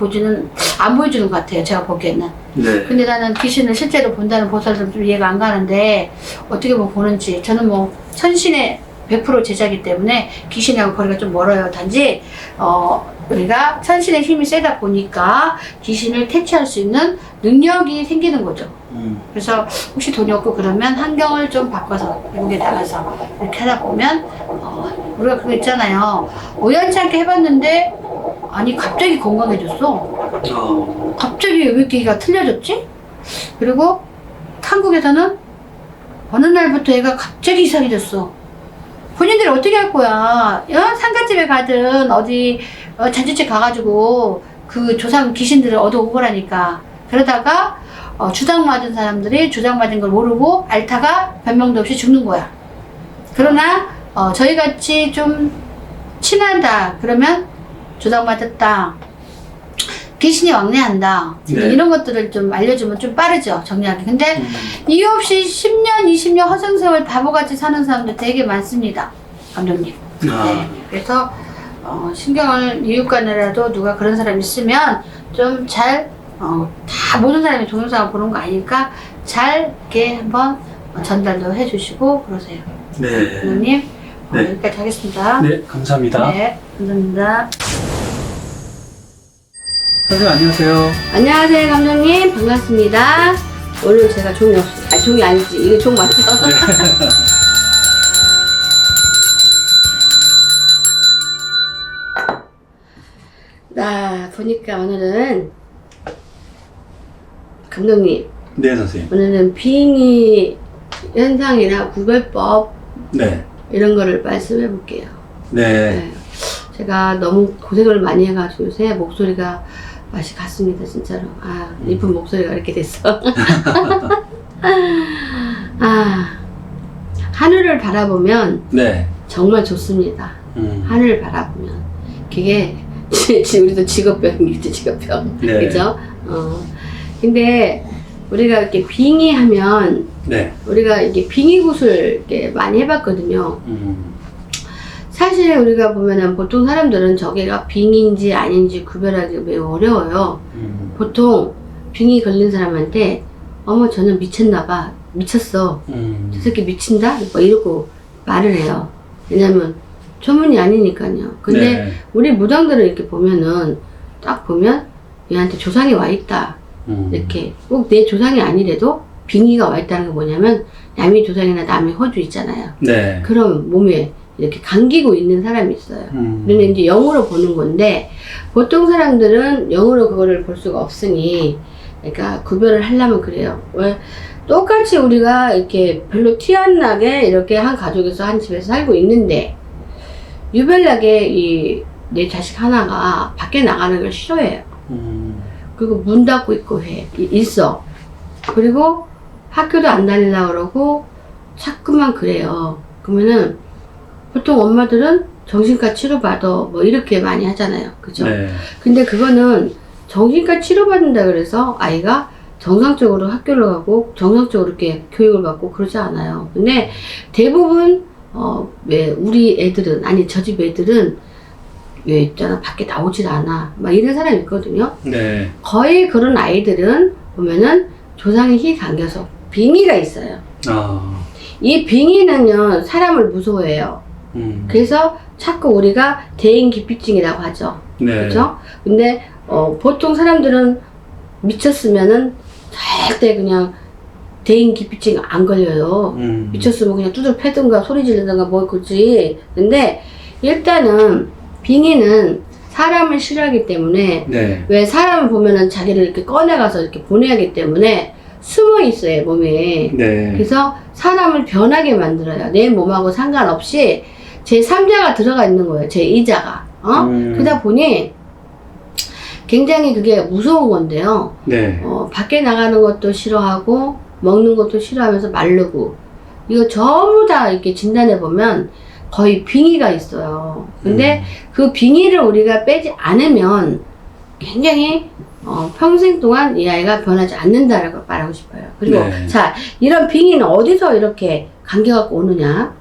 Speaker 2: 안 보여주는 것 같아요. 제가 보기에는.
Speaker 1: 네.
Speaker 2: 근데 나는 귀신을 실제로 본다는 보살들은 좀 이해가 안 가는데 어떻게 보는지. 저는 뭐 천신의 100% 제자이기 때문에 귀신하고 거리가 좀 멀어요. 단지 우리가 천신의 힘이 세다 보니까 귀신을 퇴치할 수 있는 능력이 생기는 거죠. 그래서 혹시 돈이 없고 그러면 환경을 좀 바꿔서 외국에 나가서 이렇게 하다 보면 우리가 그거 있잖아요. 우연치 않게 해봤는데 아니 갑자기 건강해졌어. 갑자기 왜 이렇게 틀려졌지? 그리고 한국에서는 어느 날부터 얘가 갑자기 이상해졌어. 본인들이 어떻게 할 거야? 상가집에 가든 어디 잔치집 가가지고 그 조상 귀신들을 얻어오거라니까. 그러다가 주당 맞은 사람들이 주당 맞은 걸 모르고 앓다가 변명도 없이 죽는 거야. 그러나 저희같이 좀 친하다 그러면 주당 맞았다, 귀신이 왕래한다,
Speaker 1: 네.
Speaker 2: 이런 것들을 좀 알려주면 좀 빠르죠, 정리하기. 근데 이유 없이 10년, 20년 허송세월 바보같이 사는 사람들 되게 많습니다, 감독님. 네. 그래서 신경을 이웃간이라도 누가 그런 사람 있으면 좀 잘 다 모든 사람이 동영상을 보는 거 아니니까 잘 이렇게 한번 전달도 해주시고 그러세요.
Speaker 1: 네.
Speaker 2: 감독님.
Speaker 1: 네.
Speaker 2: 여기까지 하겠습니다.
Speaker 1: 네, 감사합니다.
Speaker 2: 네, 감사합니다.
Speaker 1: 선생님 안녕하세요.
Speaker 2: 안녕하세요, 감독님. 반갑습니다. 오늘 제가 종이 없어요. 종이 아니지. 이게 종 맞죠? 나 보니까 오늘은 감독님.
Speaker 1: 네, 선생님.
Speaker 2: 오늘은 빙의 현상이나 구별법
Speaker 1: 네.
Speaker 2: 이런 거를 말씀해 볼게요.
Speaker 1: 네.
Speaker 2: 제가 너무 고생을 많이 해가지고 요새 목소리가 맛이 갔습니다, 진짜로. 이쁜 목소리가 이렇게 됐어. 하늘을 바라보면
Speaker 1: 네.
Speaker 2: 정말 좋습니다. 하늘을 바라보면. 그게 우리도 직업병이겠죠, 직업병.
Speaker 1: 네.
Speaker 2: 그죠? 근데 우리가 이렇게 빙의하면
Speaker 1: 네.
Speaker 2: 우리가 이게 빙의굿을 이렇게 많이 해봤거든요. 사실 우리가 보면은 보통 사람들은 저게가 빙의인지 아닌지 구별하기 매우 어려워요. 보통 빙의 걸린 사람한테 어머 저는 미쳤나봐, 미쳤어, 저 새끼 미친다, 뭐 이러고 말을 해요. 왜냐면 전문이 아니니까요. 근데
Speaker 1: 네.
Speaker 2: 우리 무당들을 이렇게 보면은 딱 보면 얘한테 조상이 와 있다, 이렇게 꼭 내 조상이 아니래도 빙의가 와 있다는 게 뭐냐면 남의 조상이나 남의 호주 있잖아요.
Speaker 1: 네.
Speaker 2: 그럼 몸에 이렇게 감기고 있는 사람이 있어요. 근데 이제 영으로 보는 건데 보통 사람들은 영으로 그거를 볼 수가 없으니 그러니까 구별을 하려면 그래요. 왜 똑같이 우리가 이렇게 별로 티 안 나게 이렇게 한 가족에서 한 집에서 살고 있는데 유별나게 내 자식 하나가 밖에 나가는 걸 싫어해요. 그리고 문 닫고 있어. 그리고 학교도 안 다니려고 그러고 자꾸만 그래요. 그러면은 보통 엄마들은 정신과 치료받아 뭐 이렇게 많이 하잖아요. 그죠?
Speaker 1: 네.
Speaker 2: 근데 그거는 정신과 치료받는다 그래서 아이가 정상적으로 학교를 가고 정상적으로 이렇게 교육을 받고 그러지 않아요. 근데 대부분 왜 우리 애들은, 아니 저 집 애들은 왜 있잖아 밖에 나오질 않아 막 이런 사람이 있거든요.
Speaker 1: 네.
Speaker 2: 거의 그런 아이들은 보면은 조상의 힘이 감겨서 빙의가 있어요. 이 빙의는요 사람을 무서워해요. 그래서 자꾸 우리가 대인기피증이라고 하죠.
Speaker 1: 네.
Speaker 2: 그렇죠? 근데 보통 사람들은 미쳤으면은 절대 그냥 대인기피증 안 걸려요. 미쳤으면 그냥 두들 패든가 소리 지르든가 뭐 그렇지. 근데 일단은 빙의는 사람을 싫어하기 때문에
Speaker 1: 네.
Speaker 2: 왜 사람을 보면은 자기를 이렇게 꺼내가서 이렇게 보내야 하기 때문에 숨어 있어요, 몸에.
Speaker 1: 네.
Speaker 2: 그래서 사람을 변하게 만들어요. 내 몸하고 상관없이 제 3자가 들어가 있는 거예요. 제 2자가. 그러다 보니 굉장히 그게 무서운 건데요.
Speaker 1: 네.
Speaker 2: 밖에 나가는 것도 싫어하고 먹는 것도 싫어하면서 마르고 이거 전부 다 이렇게 진단해 보면 거의 빙의가 있어요. 근데 그 빙의를 우리가 빼지 않으면 굉장히 평생 동안 이 아이가 변하지 않는다라고 말하고 싶어요. 그리고
Speaker 1: 네.
Speaker 2: 자, 이런 빙의는 어디서 이렇게 감겨갖고 오느냐?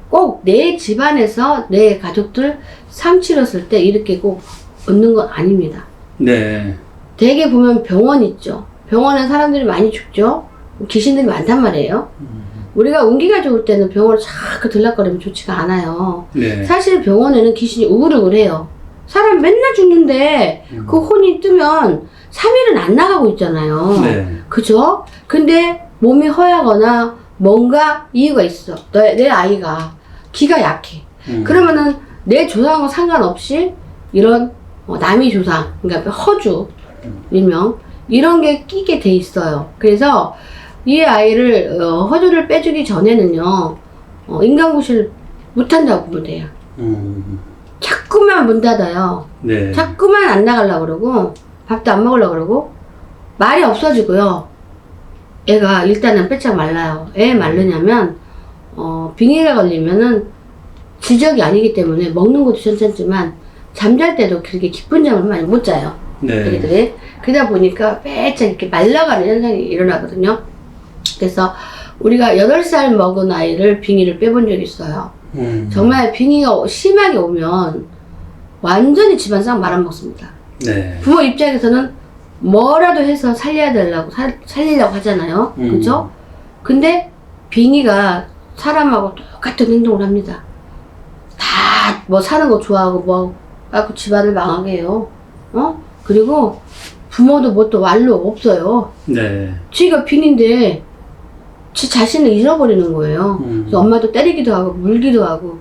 Speaker 2: 꼭 내 집안에서 내 가족들 삶 치렀을 때 이렇게 꼭 얻는 건 아닙니다.
Speaker 1: 네.
Speaker 2: 대개 보면 병원 있죠. 병원에 사람들이 많이 죽죠. 귀신들이 많단 말이에요. 우리가 운기가 좋을 때는 병원을 자꾸 들락거리면 좋지가 않아요.
Speaker 1: 네.
Speaker 2: 사실 병원에는 귀신이 우글우글해요. 사람 맨날 죽는데 그 혼이 뜨면 3일은 안 나가고 있잖아요.
Speaker 1: 네.
Speaker 2: 그죠? 근데 몸이 허하거나 뭔가 이유가 있어. 내 아이가 기가 약해. 그러면은 내 조상과 상관없이 이런 남의 조상, 그러니까 허주, 일명 이런 게 끼게 돼 있어요. 그래서 이 아이를 허주를 빼주기 전에는요, 인간구실 못한다고 보면 돼요. 자꾸만 문 닫아요.
Speaker 1: 네.
Speaker 2: 자꾸만 안 나가려고 그러고 밥도 안 먹으려고 그러고 말이 없어지고요. 애가 일단은 빼짝 말라요. 애 마르냐면 빙의가 걸리면은 지적이 아니기 때문에 먹는 것도 괜찮지만 잠잘 때도 그렇게 깊은 잠을 많이 못 자요.
Speaker 1: 네.
Speaker 2: 애기들이. 그러다 보니까 빼짝 이렇게 말라가는 현상이 일어나거든요. 그래서 우리가 8살 먹은 아이를 빙의를 빼본 적이 있어요. 정말 빙의가 심하게 오면 완전히 집안 싹 말아먹습니다.
Speaker 1: 네.
Speaker 2: 부모 입장에서는 뭐라도 해서 살려야 되려고 살리려고 하잖아요. 그죠? 근데 빙의가 사람하고 똑같은 행동을 합니다. 다 뭐 사는 거 좋아하고 뭐 하고 집안을 망하게 해요. 그리고 부모도 뭣도 말로 없어요.
Speaker 1: 네.
Speaker 2: 지가 빙인데 지 자신을 잃어버리는 거예요. 그래서 엄마도 때리기도 하고 물기도 하고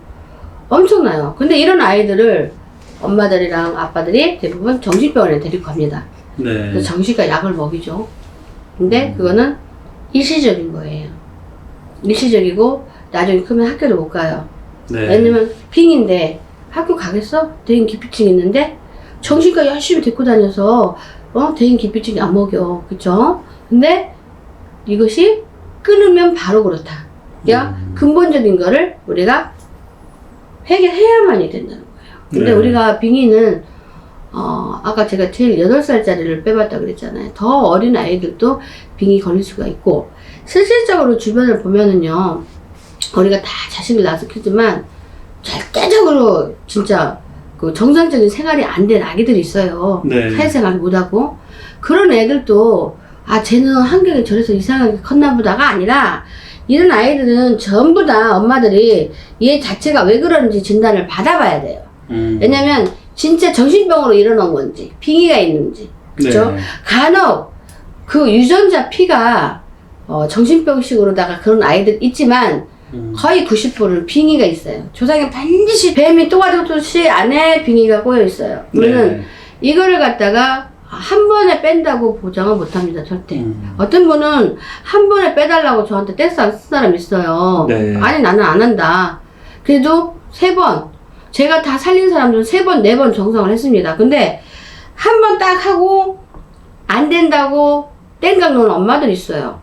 Speaker 2: 엄청나요. 근데 이런 아이들을 엄마들이랑 아빠들이 대부분 정신병원에 데리고 갑니다.
Speaker 1: 네.
Speaker 2: 그래서 정신과 약을 먹이죠. 근데 그거는 일시적인 거예요. 일시적이고 나중에 크면 학교를 못 가요.
Speaker 1: 네.
Speaker 2: 왜냐면 빙인데 학교 가겠어? 대인 기피증 있는데 정신과 열심히 데리고 다녀서 대인 기피증이 안 먹여. 그쵸? 근데 이것이 끊으면 바로 그렇다. 야, 근본적인 거를 우리가 해결해야만이 된다는 거예요. 근데
Speaker 1: 네.
Speaker 2: 우리가 빙의는 아까 제가 제일 8살짜리를 빼봤다 그랬잖아요. 더 어린 아이들도 빙의 걸릴 수가 있고, 실질적으로 주변을 보면은요, 우리가 다 자식을 낳아서 크지만, 절대적으로 진짜 그 정상적인 생활이 안 된 아기들이 있어요.
Speaker 1: 네.
Speaker 2: 사회생활 못하고. 그런 애들도, 쟤는 환경이 저래서 이상하게 컸나 보다가 아니라, 이런 아이들은 전부 다 엄마들이 얘 자체가 왜 그런지 진단을 받아봐야 돼요. 왜냐면, 진짜 정신병으로 일어난 건지, 빙의가 있는지, 그죠?
Speaker 1: 네.
Speaker 2: 간혹, 그 유전자 피가, 정신병식으로다가 그런 아이들 있지만, 거의 90%는 빙의가 있어요. 조상에 반드시 뱀이 또가리듯이 안에 빙의가 꼬여 있어요. 우리는 이거를 갖다가 한 번에 뺀다고 보장은 못 합니다, 절대. 어떤 분은 한 번에 빼달라고 저한테 떼쓰 안 쓴 사람 있어요.
Speaker 1: 네.
Speaker 2: 아니, 나는 안 한다. 그래도 3번, 제가 다 살린 사람들은 3번, 4번 정상을 했습니다. 근데 한 번 딱 하고 안 된다고 땡깡 놓은 엄마들 있어요.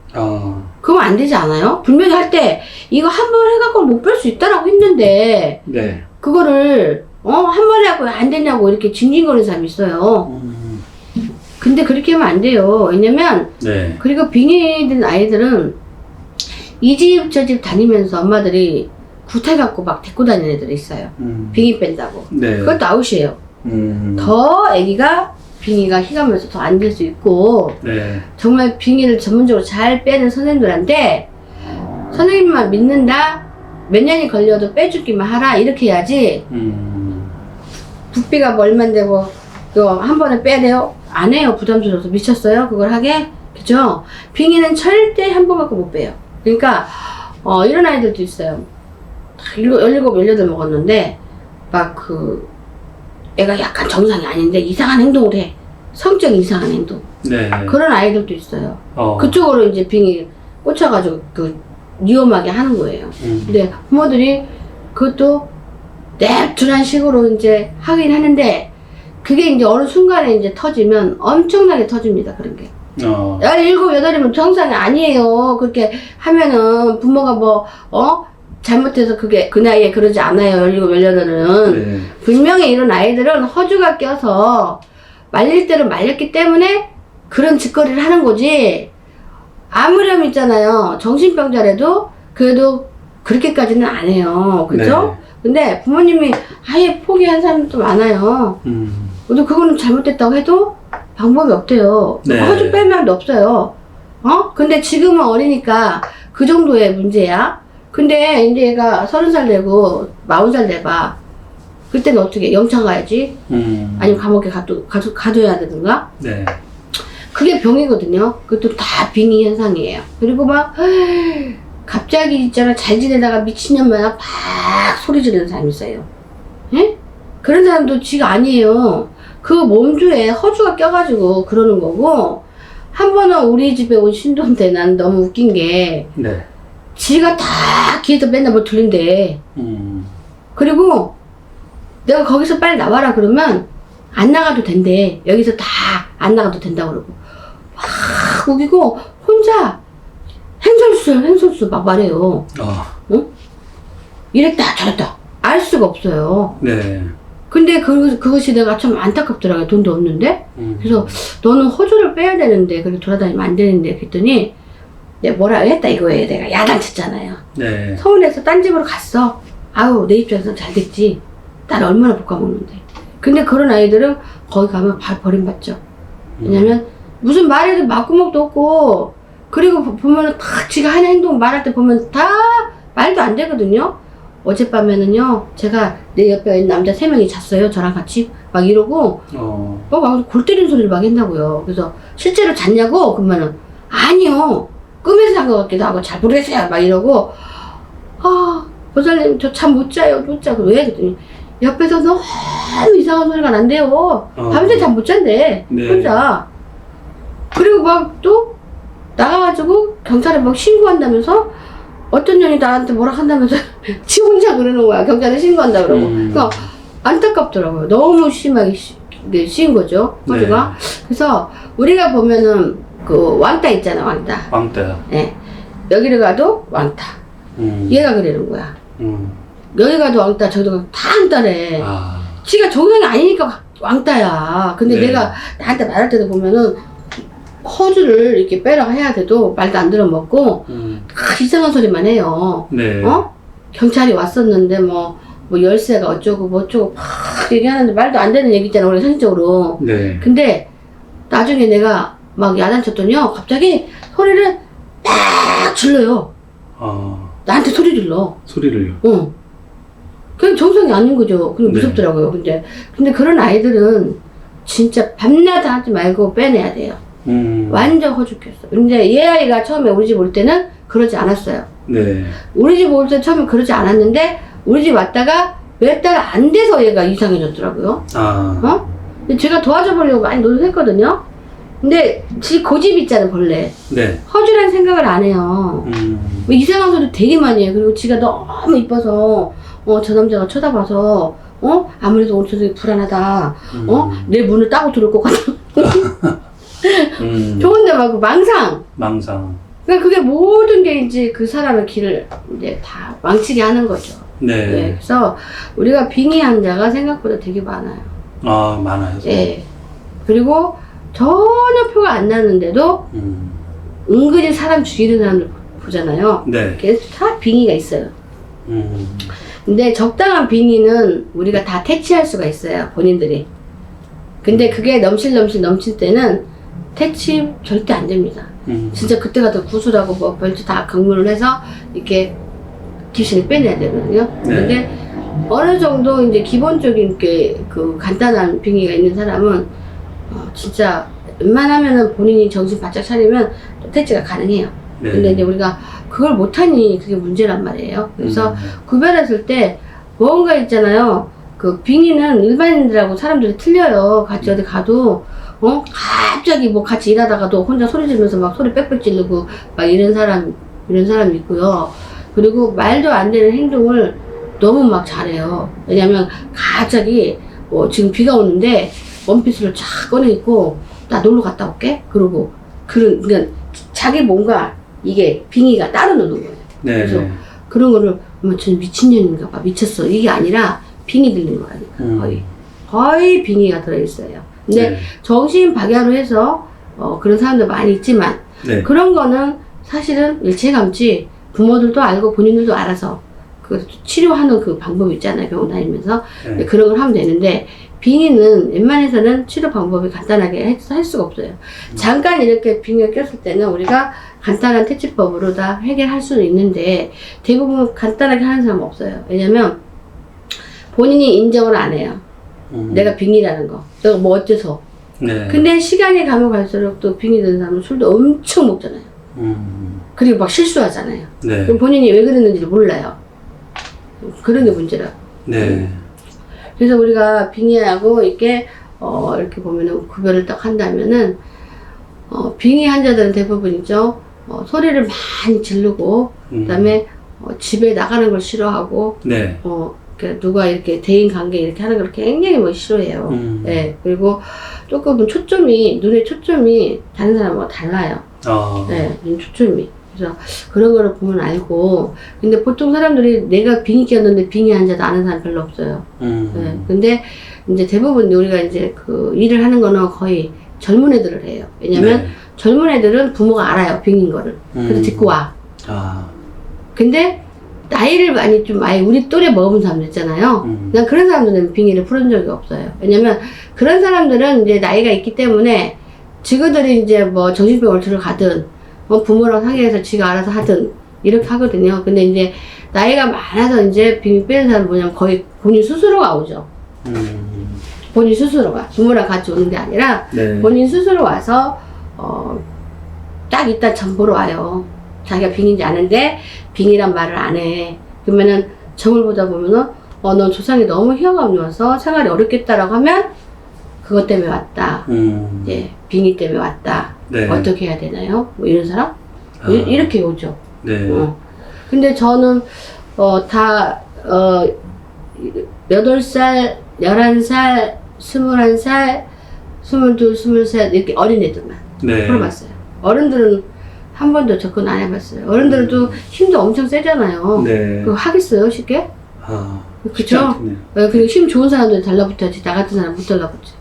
Speaker 2: 그러면 안 되지 않아요? 분명히 할 때 이거 한 번 해갖고 못 뺄 수 있다라고 했는데
Speaker 1: 네.
Speaker 2: 그거를 한 번에 하고 안 되냐고 이렇게 징징거리는 사람이 있어요. 근데 그렇게 하면 안 돼요. 왜냐면
Speaker 1: 네.
Speaker 2: 그리고 빙의된 아이들은 이 집 저 집 다니면서 엄마들이 구태 갖고 막 데리고 다니는 애들이 있어요. 빙의 뺀다고.
Speaker 1: 네.
Speaker 2: 그것도 아웃이에요. 더 아기가 빙의가 희가면서 더 안 될 수 있고,
Speaker 1: 네.
Speaker 2: 정말 빙의를 전문적으로 잘 빼는 선생님들한테 선생님만 믿는다, 몇 년이 걸려도 빼주기만 하라, 이렇게 해야지. 붓비가 뭐 얼만 되고 이거 한 번에 빼야 돼요? 안 해요. 부담스러워서. 미쳤어요? 그걸 하게? 그죠? 빙의는 절대 한 번 갖고 못 빼요. 그러니까 이런 아이들도 있어요. 17, 18 먹었는데 막 애가 약간 정상이 아닌데 이상한 행동을 해. 성적인 이상한 행동.
Speaker 1: 네.
Speaker 2: 그런 아이들도 있어요. 그쪽으로 이제 빙이 꽂혀가지고 위험하게 하는 거예요. 근데 부모들이 그것도 냅두란 식으로 이제 하긴 하는데, 그게 이제 어느 순간에 이제 터지면 엄청나게 터집니다, 그런 게. 17, 8이면 정상이 아니에요. 그렇게 하면은 부모가 잘못해서 그게 그 나이에 그러지 않아요. 17, 18은.
Speaker 1: 네.
Speaker 2: 분명히 이런 아이들은 허주가 껴서 말릴 대로 말렸기 때문에 그런 짓거리를 하는 거지. 아무렴 있잖아요. 정신병자라도 그래도 그렇게까지는 안 해요. 그죠?
Speaker 1: 네.
Speaker 2: 근데 부모님이 아예 포기한 사람도 많아요. 근데 그거는 잘못됐다고 해도 방법이 없대요.
Speaker 1: 네.
Speaker 2: 허주 뺄 말도 없어요. 근데 지금은 어리니까 그 정도의 문제야. 근데 이제 얘가 30살 되고 40살 돼봐. 그때는 어떻게 영창 가야지? 아니면 감옥에 가둬야 되든가?
Speaker 1: 네.
Speaker 2: 그게 병이거든요. 그것도 다 빙의 현상이에요. 그리고 막 갑자기 있잖아, 잘 지내다가 미친년 마냥 막 소리 지르는 사람이 있어요. 예? 그런 사람도 지가 아니에요. 그 몸주에 허주가 껴가지고 그러는 거고. 한 번은 우리 집에 온 신도인데 난 너무 웃긴 게,
Speaker 1: 네.
Speaker 2: 지가 다 귀에서 맨날 뭐 들린대. 그리고 내가 거기서 빨리 나와라 그러면 안 나가도 된대. 여기서 다 안 나가도 된다 그러고 막 우기고 혼자 행설수 막 말해요. 응? 이랬다 저랬다 알 수가 없어요.
Speaker 1: 네.
Speaker 2: 근데 그것이 내가 참 안타깝더라고요. 돈도 없는데. 그래서 너는 허주를 빼야 되는데 그렇게 돌아다니면 안 되는데 그랬더니 내가 뭐라 했다 이거예요. 내가 야단쳤잖아요.
Speaker 1: 네.
Speaker 2: 서울에서 딴 집으로 갔어. 아우 내 입장에서 잘 됐지. 딸 얼마나 볶아먹는데. 근데 그런 아이들은 거기 가면 바로 버림받죠. 왜냐면 무슨 말해도 맞구멍도 없고, 그리고 보면은 딱 지가 하는 행동 말할 때 보면 다 말도 안 되거든요. 어젯밤에는요 제가 내 옆에 있는 남자 3명이 잤어요. 저랑 같이 막 이러고 막 골 때리는 소리를 막 했다고요. 그래서 실제로 잤냐고? 그러면은 아니요 꿈에서 잔 것 같기도 하고 잘 모르겠어요 막 이러고, 보살님 저 잠 못 자요. 못 자. 왜? 그랬더니 옆에서 너무 이상한 소리가 난대요. 밤새 잠 못 잔대.
Speaker 1: 네.
Speaker 2: 혼자. 그리고 막 또 나가가지고 경찰에 막 신고한다면서 어떤 년이 나한테 뭐라 한다면서 지 혼자 그러는 거야. 경찰에 신고한다 그러고. 그러니까 안타깝더라고요. 너무 심하게 씌인 거죠. 허주가. 네. 그래서 우리가 보면은 그 왕따 있잖아. 왕따. 네. 여기를 가도 왕따. 얘가 그러는 거야. 여기 가도 왕따, 저기 가도 다 왕따래. 지가 정상이 아니니까 왕따야. 근데
Speaker 1: 네.
Speaker 2: 내가 나한테 말할 때도 보면은 허주를 이렇게 빼라고 해야 돼도 말도 안 들어먹고 다 이상한 소리만 해요.
Speaker 1: 네.
Speaker 2: 경찰이 왔었는데 뭐 열쇠가 어쩌고 뭐 어쩌고 막 얘기하는데 말도 안 되는 얘기 있잖아. 우리 상식적으로.
Speaker 1: 네.
Speaker 2: 근데 나중에 내가 막 야단쳤더니요 갑자기 소리를 막 질러요. 나한테 소리 질러.
Speaker 1: 소리를요?
Speaker 2: 그냥 정상이 아닌 거죠. 그냥 무섭더라고요. 근데 그런 아이들은 진짜 밤낮 하지 말고 빼내야 돼요. 완전 허죽했어. 근데 얘 아이가 처음에 우리 집 올 때는 그러지 않았어요.
Speaker 1: 네.
Speaker 2: 우리 집 올 때 처음에 그러지 않았는데 우리 집 왔다가 몇 달 안 돼서 얘가 이상해졌더라고요. 근데 제가 도와줘 보려고 많이 노력했거든요. 근데 지 고집 있잖아 벌레.
Speaker 1: 네.
Speaker 2: 허주란 생각을 안 해요. 뭐 이상한 소리 되게 많이 해요. 그리고 지가 너무 이뻐서 저 남자가 쳐다봐서 아무래도 오늘 저녁에 불안하다. 내 문을 따고 들어올 것 같아. 좋은데 막 망상. 그러니까 그게 모든 게 이제 그 사람의 길을 이제 다 망치게 하는 거죠.
Speaker 1: 네.
Speaker 2: 네. 그래서 우리가 빙의 환자가 생각보다 되게 많아요.
Speaker 1: 많아요.
Speaker 2: 네. 그리고 전혀 표가 안 나는데도 은근히 사람 죽이는 사람들 보잖아요.
Speaker 1: 네.
Speaker 2: 그래서 다 빙의가 있어요. 근데 적당한 빙의는 우리가 다 퇴치할 수가 있어요. 본인들이. 근데 그게 넘칠 때는 퇴치 절대 안 됩니다. 진짜 그때가 더 구술하고 뭐 별짓 다 강물을 해서 이렇게 귀신을 빼내야 되거든요.
Speaker 1: 네.
Speaker 2: 근데 어느 정도 이제 기본적인 그 간단한 빙의가 있는 사람은 진짜 웬만하면은 본인이 정신 바짝 차리면 퇴치가 가능해요.
Speaker 1: 네.
Speaker 2: 근데 이제 우리가 그걸 못하니 그게 문제란 말이에요. 그래서 구별했을 때 뭔가 있잖아요. 그 빙의는 일반인들하고 사람들이 틀려요. 같이 어디 가도 갑자기 뭐 같이 일하다가도 혼자 소리 지르면서 막 소리 빽빽 지르고 막 이런 사람이 있고요. 그리고 말도 안 되는 행동을 너무 막 잘해요. 왜냐면 갑자기 지금 비가 오는데 원피스를 쫙 꺼내 입고 나 놀러 갔다 올게. 그러고 그러니까 자기 뭔가 이게 빙의가 따로 노는 거예요.
Speaker 1: 네.
Speaker 2: 그래서 그런 거를 전 미친년인가 봐 미쳤어 이게 아니라 빙의 들린 거라니까 거의 빙의가 들어있어요. 근데
Speaker 1: 네.
Speaker 2: 정신 박야로 해서 그런 사람들 많이 있지만
Speaker 1: 네.
Speaker 2: 그런 거는 사실은 일체감치 부모들도 알고 본인들도 알아서 그 치료하는 그 방법이 있잖아요. 병원 다니면서
Speaker 1: 네.
Speaker 2: 그런 걸 하면 되는데 빙의는 웬만해서는 치료 방법이 간단하게 할 수가 없어요. 잠깐 이렇게 빙의가 꼈을 때는 우리가 간단한 퇴치법으로 다 해결할 수는 있는데 대부분 간단하게 하는 사람은 없어요. 왜냐면 본인이 인정을 안 해요. 내가 빙의라는 거. 내가 뭐 어째서.
Speaker 1: 네.
Speaker 2: 근데 시간이 가면 갈수록 또 빙의 드는 사람은 술도 엄청 먹잖아요. 그리고 막 실수하잖아요.
Speaker 1: 네.
Speaker 2: 그럼 본인이 왜 그랬는지 몰라요. 그런 게 문제라.
Speaker 1: 네.
Speaker 2: 그래서 우리가 빙의하고 이렇게 이렇게 보면은 구별을 딱 한다면은 빙의 환자들은 대부분이죠. 소리를 많이 지르고 그다음에 집에 나가는 걸 싫어하고
Speaker 1: 네.
Speaker 2: 누가 이렇게 대인 관계 이렇게 하는 걸 굉장히 뭐 싫어해요. 예. 그리고 조금은 눈의 초점이 다른 사람하고 달라요. 네, 눈 초점이. 그래서 그런 거를 보면 알고. 근데 보통 사람들이 내가 빙의 꼈는데 빙의 환자도 아는 사람 별로 없어요. 네. 근데 이제 대부분 우리가 이제 그 일을 하는 거는 거의 젊은 애들을 해요. 왜냐면
Speaker 1: 네.
Speaker 2: 젊은 애들은 부모가 알아요. 빙인 거를. 그래서 듣고 와. 근데 나이를 많이 우리 또래 먹은 사람들 있잖아요. 난 그런 사람들은 빙의를 풀은 적이 없어요. 왜냐면 그런 사람들은 이제 나이가 있기 때문에 지그들이 이제 뭐 정신병원을 들어가든 부모랑 상의해서 지가 알아서 하든 이렇게 하거든요. 근데 이제 나이가 많아서 이제 빙의 빼는 사람은 뭐냐면 거의 본인 스스로가 오죠. 본인 스스로가 부모랑 같이 오는 게 아니라
Speaker 1: 네.
Speaker 2: 본인 스스로 와서 딱 이따 점 보러 와요. 자기가 빙인지 아는데 빙이란 말을 안 해. 그러면은 점을 보다 보면은 너 조상이 너무 희화가 없어서 생활이 어렵겠다라고 하면 그것 때문에 왔다. 이제 빙의 때문에 왔다.
Speaker 1: 네.
Speaker 2: 어떻게 해야 되나요? 뭐 이런 사람? 이렇게 오죠.
Speaker 1: 네.
Speaker 2: 근데 저는 다 8살, 11살, 21살, 22, 23 이렇게 어린애들만
Speaker 1: 네.
Speaker 2: 풀어봤어요. 어른들은 한 번도 접근 안 해봤어요. 어른들도 힘도 엄청 세잖아요.
Speaker 1: 네.
Speaker 2: 그거 하겠어요, 쉽게?
Speaker 1: 쉽지
Speaker 2: 그쵸?
Speaker 1: 않겠네요.
Speaker 2: 그리고 힘 좋은 사람들 달라붙어야지, 나 같은 사람 못 달라붙지.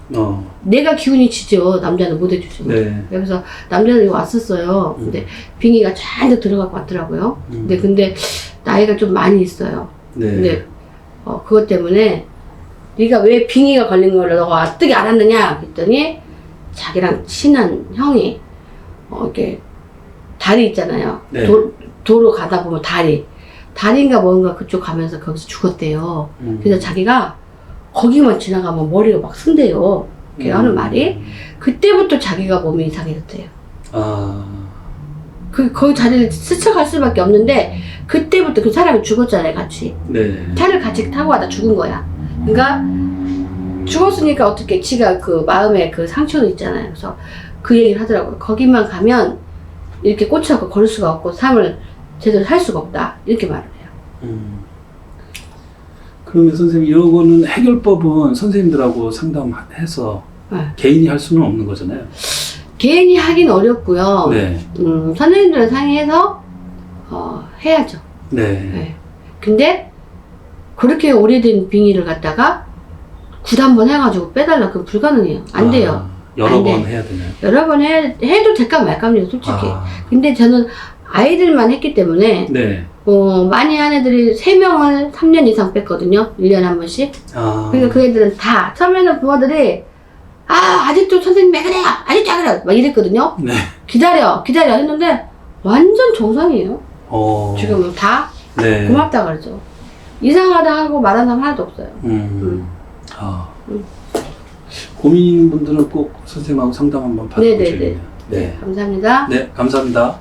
Speaker 2: 내가 기운이 지죠. 남자는 못 해주죠.
Speaker 1: 네.
Speaker 2: 그래서 남자들이 왔었어요. 근데 빙의가 잔뜩 들어가고 왔더라고요. 근데 나이가 좀 많이 있어요.
Speaker 1: 네.
Speaker 2: 근데 그것 때문에 네가 왜 빙의가 걸린 걸 너가 어떻게 알았느냐 그랬더니 자기랑 친한 형이 이렇게 다리 있잖아요.
Speaker 1: 네.
Speaker 2: 도로 가다 보면 다리인가 뭔가 그쪽 가면서 거기서 죽었대요. 그래서 자기가 거기만 지나가면 머리가 막 쓴대요. 이렇게 하는 말이. 그때부터 자기가 몸이 이상해졌대요. 거기 자리를 스쳐갈 수밖에 없는데 그때부터 그 사람이 죽었잖아요, 같이.
Speaker 1: 네.
Speaker 2: 차를 같이 타고 가다 죽은 거야. 그러니까 죽었으니까 어떻게 지가 그 마음에 그 상처도 있잖아요. 그래서 그 얘기를 하더라고요. 거기만 가면 이렇게 꽂혀갖고 걸을 수가 없고 삶을 제대로 살 수가 없다. 이렇게 말을 해요.
Speaker 1: 그러면 선생님 이거는 해결법은 선생님들하고 상담해서
Speaker 2: 네.
Speaker 1: 개인이 할 수는 없는 거잖아요.
Speaker 2: 개인이 하긴 어렵고요.
Speaker 1: 네.
Speaker 2: 선생님들은 상의해서 해야죠.
Speaker 1: 네.
Speaker 2: 네. 근데 그렇게 오래된 빙의를 갖다가 굿 한 번 해가지고 빼달라. 그건 불가능해요. 안 돼요.
Speaker 1: 여러
Speaker 2: 안
Speaker 1: 번
Speaker 2: 돼.
Speaker 1: 해야 되나요?
Speaker 2: 여러 번 해도 될까 말까입니다, 솔직히. 근데 저는 아이들만 했기 때문에
Speaker 1: 네.
Speaker 2: 많이 한 애들이 3명을 3년 이상 뺐거든요. 1년에 한 번씩. 그러니까 그 애들은 다 처음에는 부모들이 아직도 선생님 왜 그래요? 아직도 안 그래요? 막 이랬거든요.
Speaker 1: 네.
Speaker 2: 기다려 했는데 완전 정상이에요. 지금은 다
Speaker 1: 네.
Speaker 2: 고맙다 그러죠. 이상하다 하고 말하는 사람 하나도 없어요.
Speaker 1: 고민인 분들은 꼭 선생님하고 상담 한번 받아보셔야 돼요.
Speaker 2: 네, 감사합니다.
Speaker 1: 네, 감사합니다.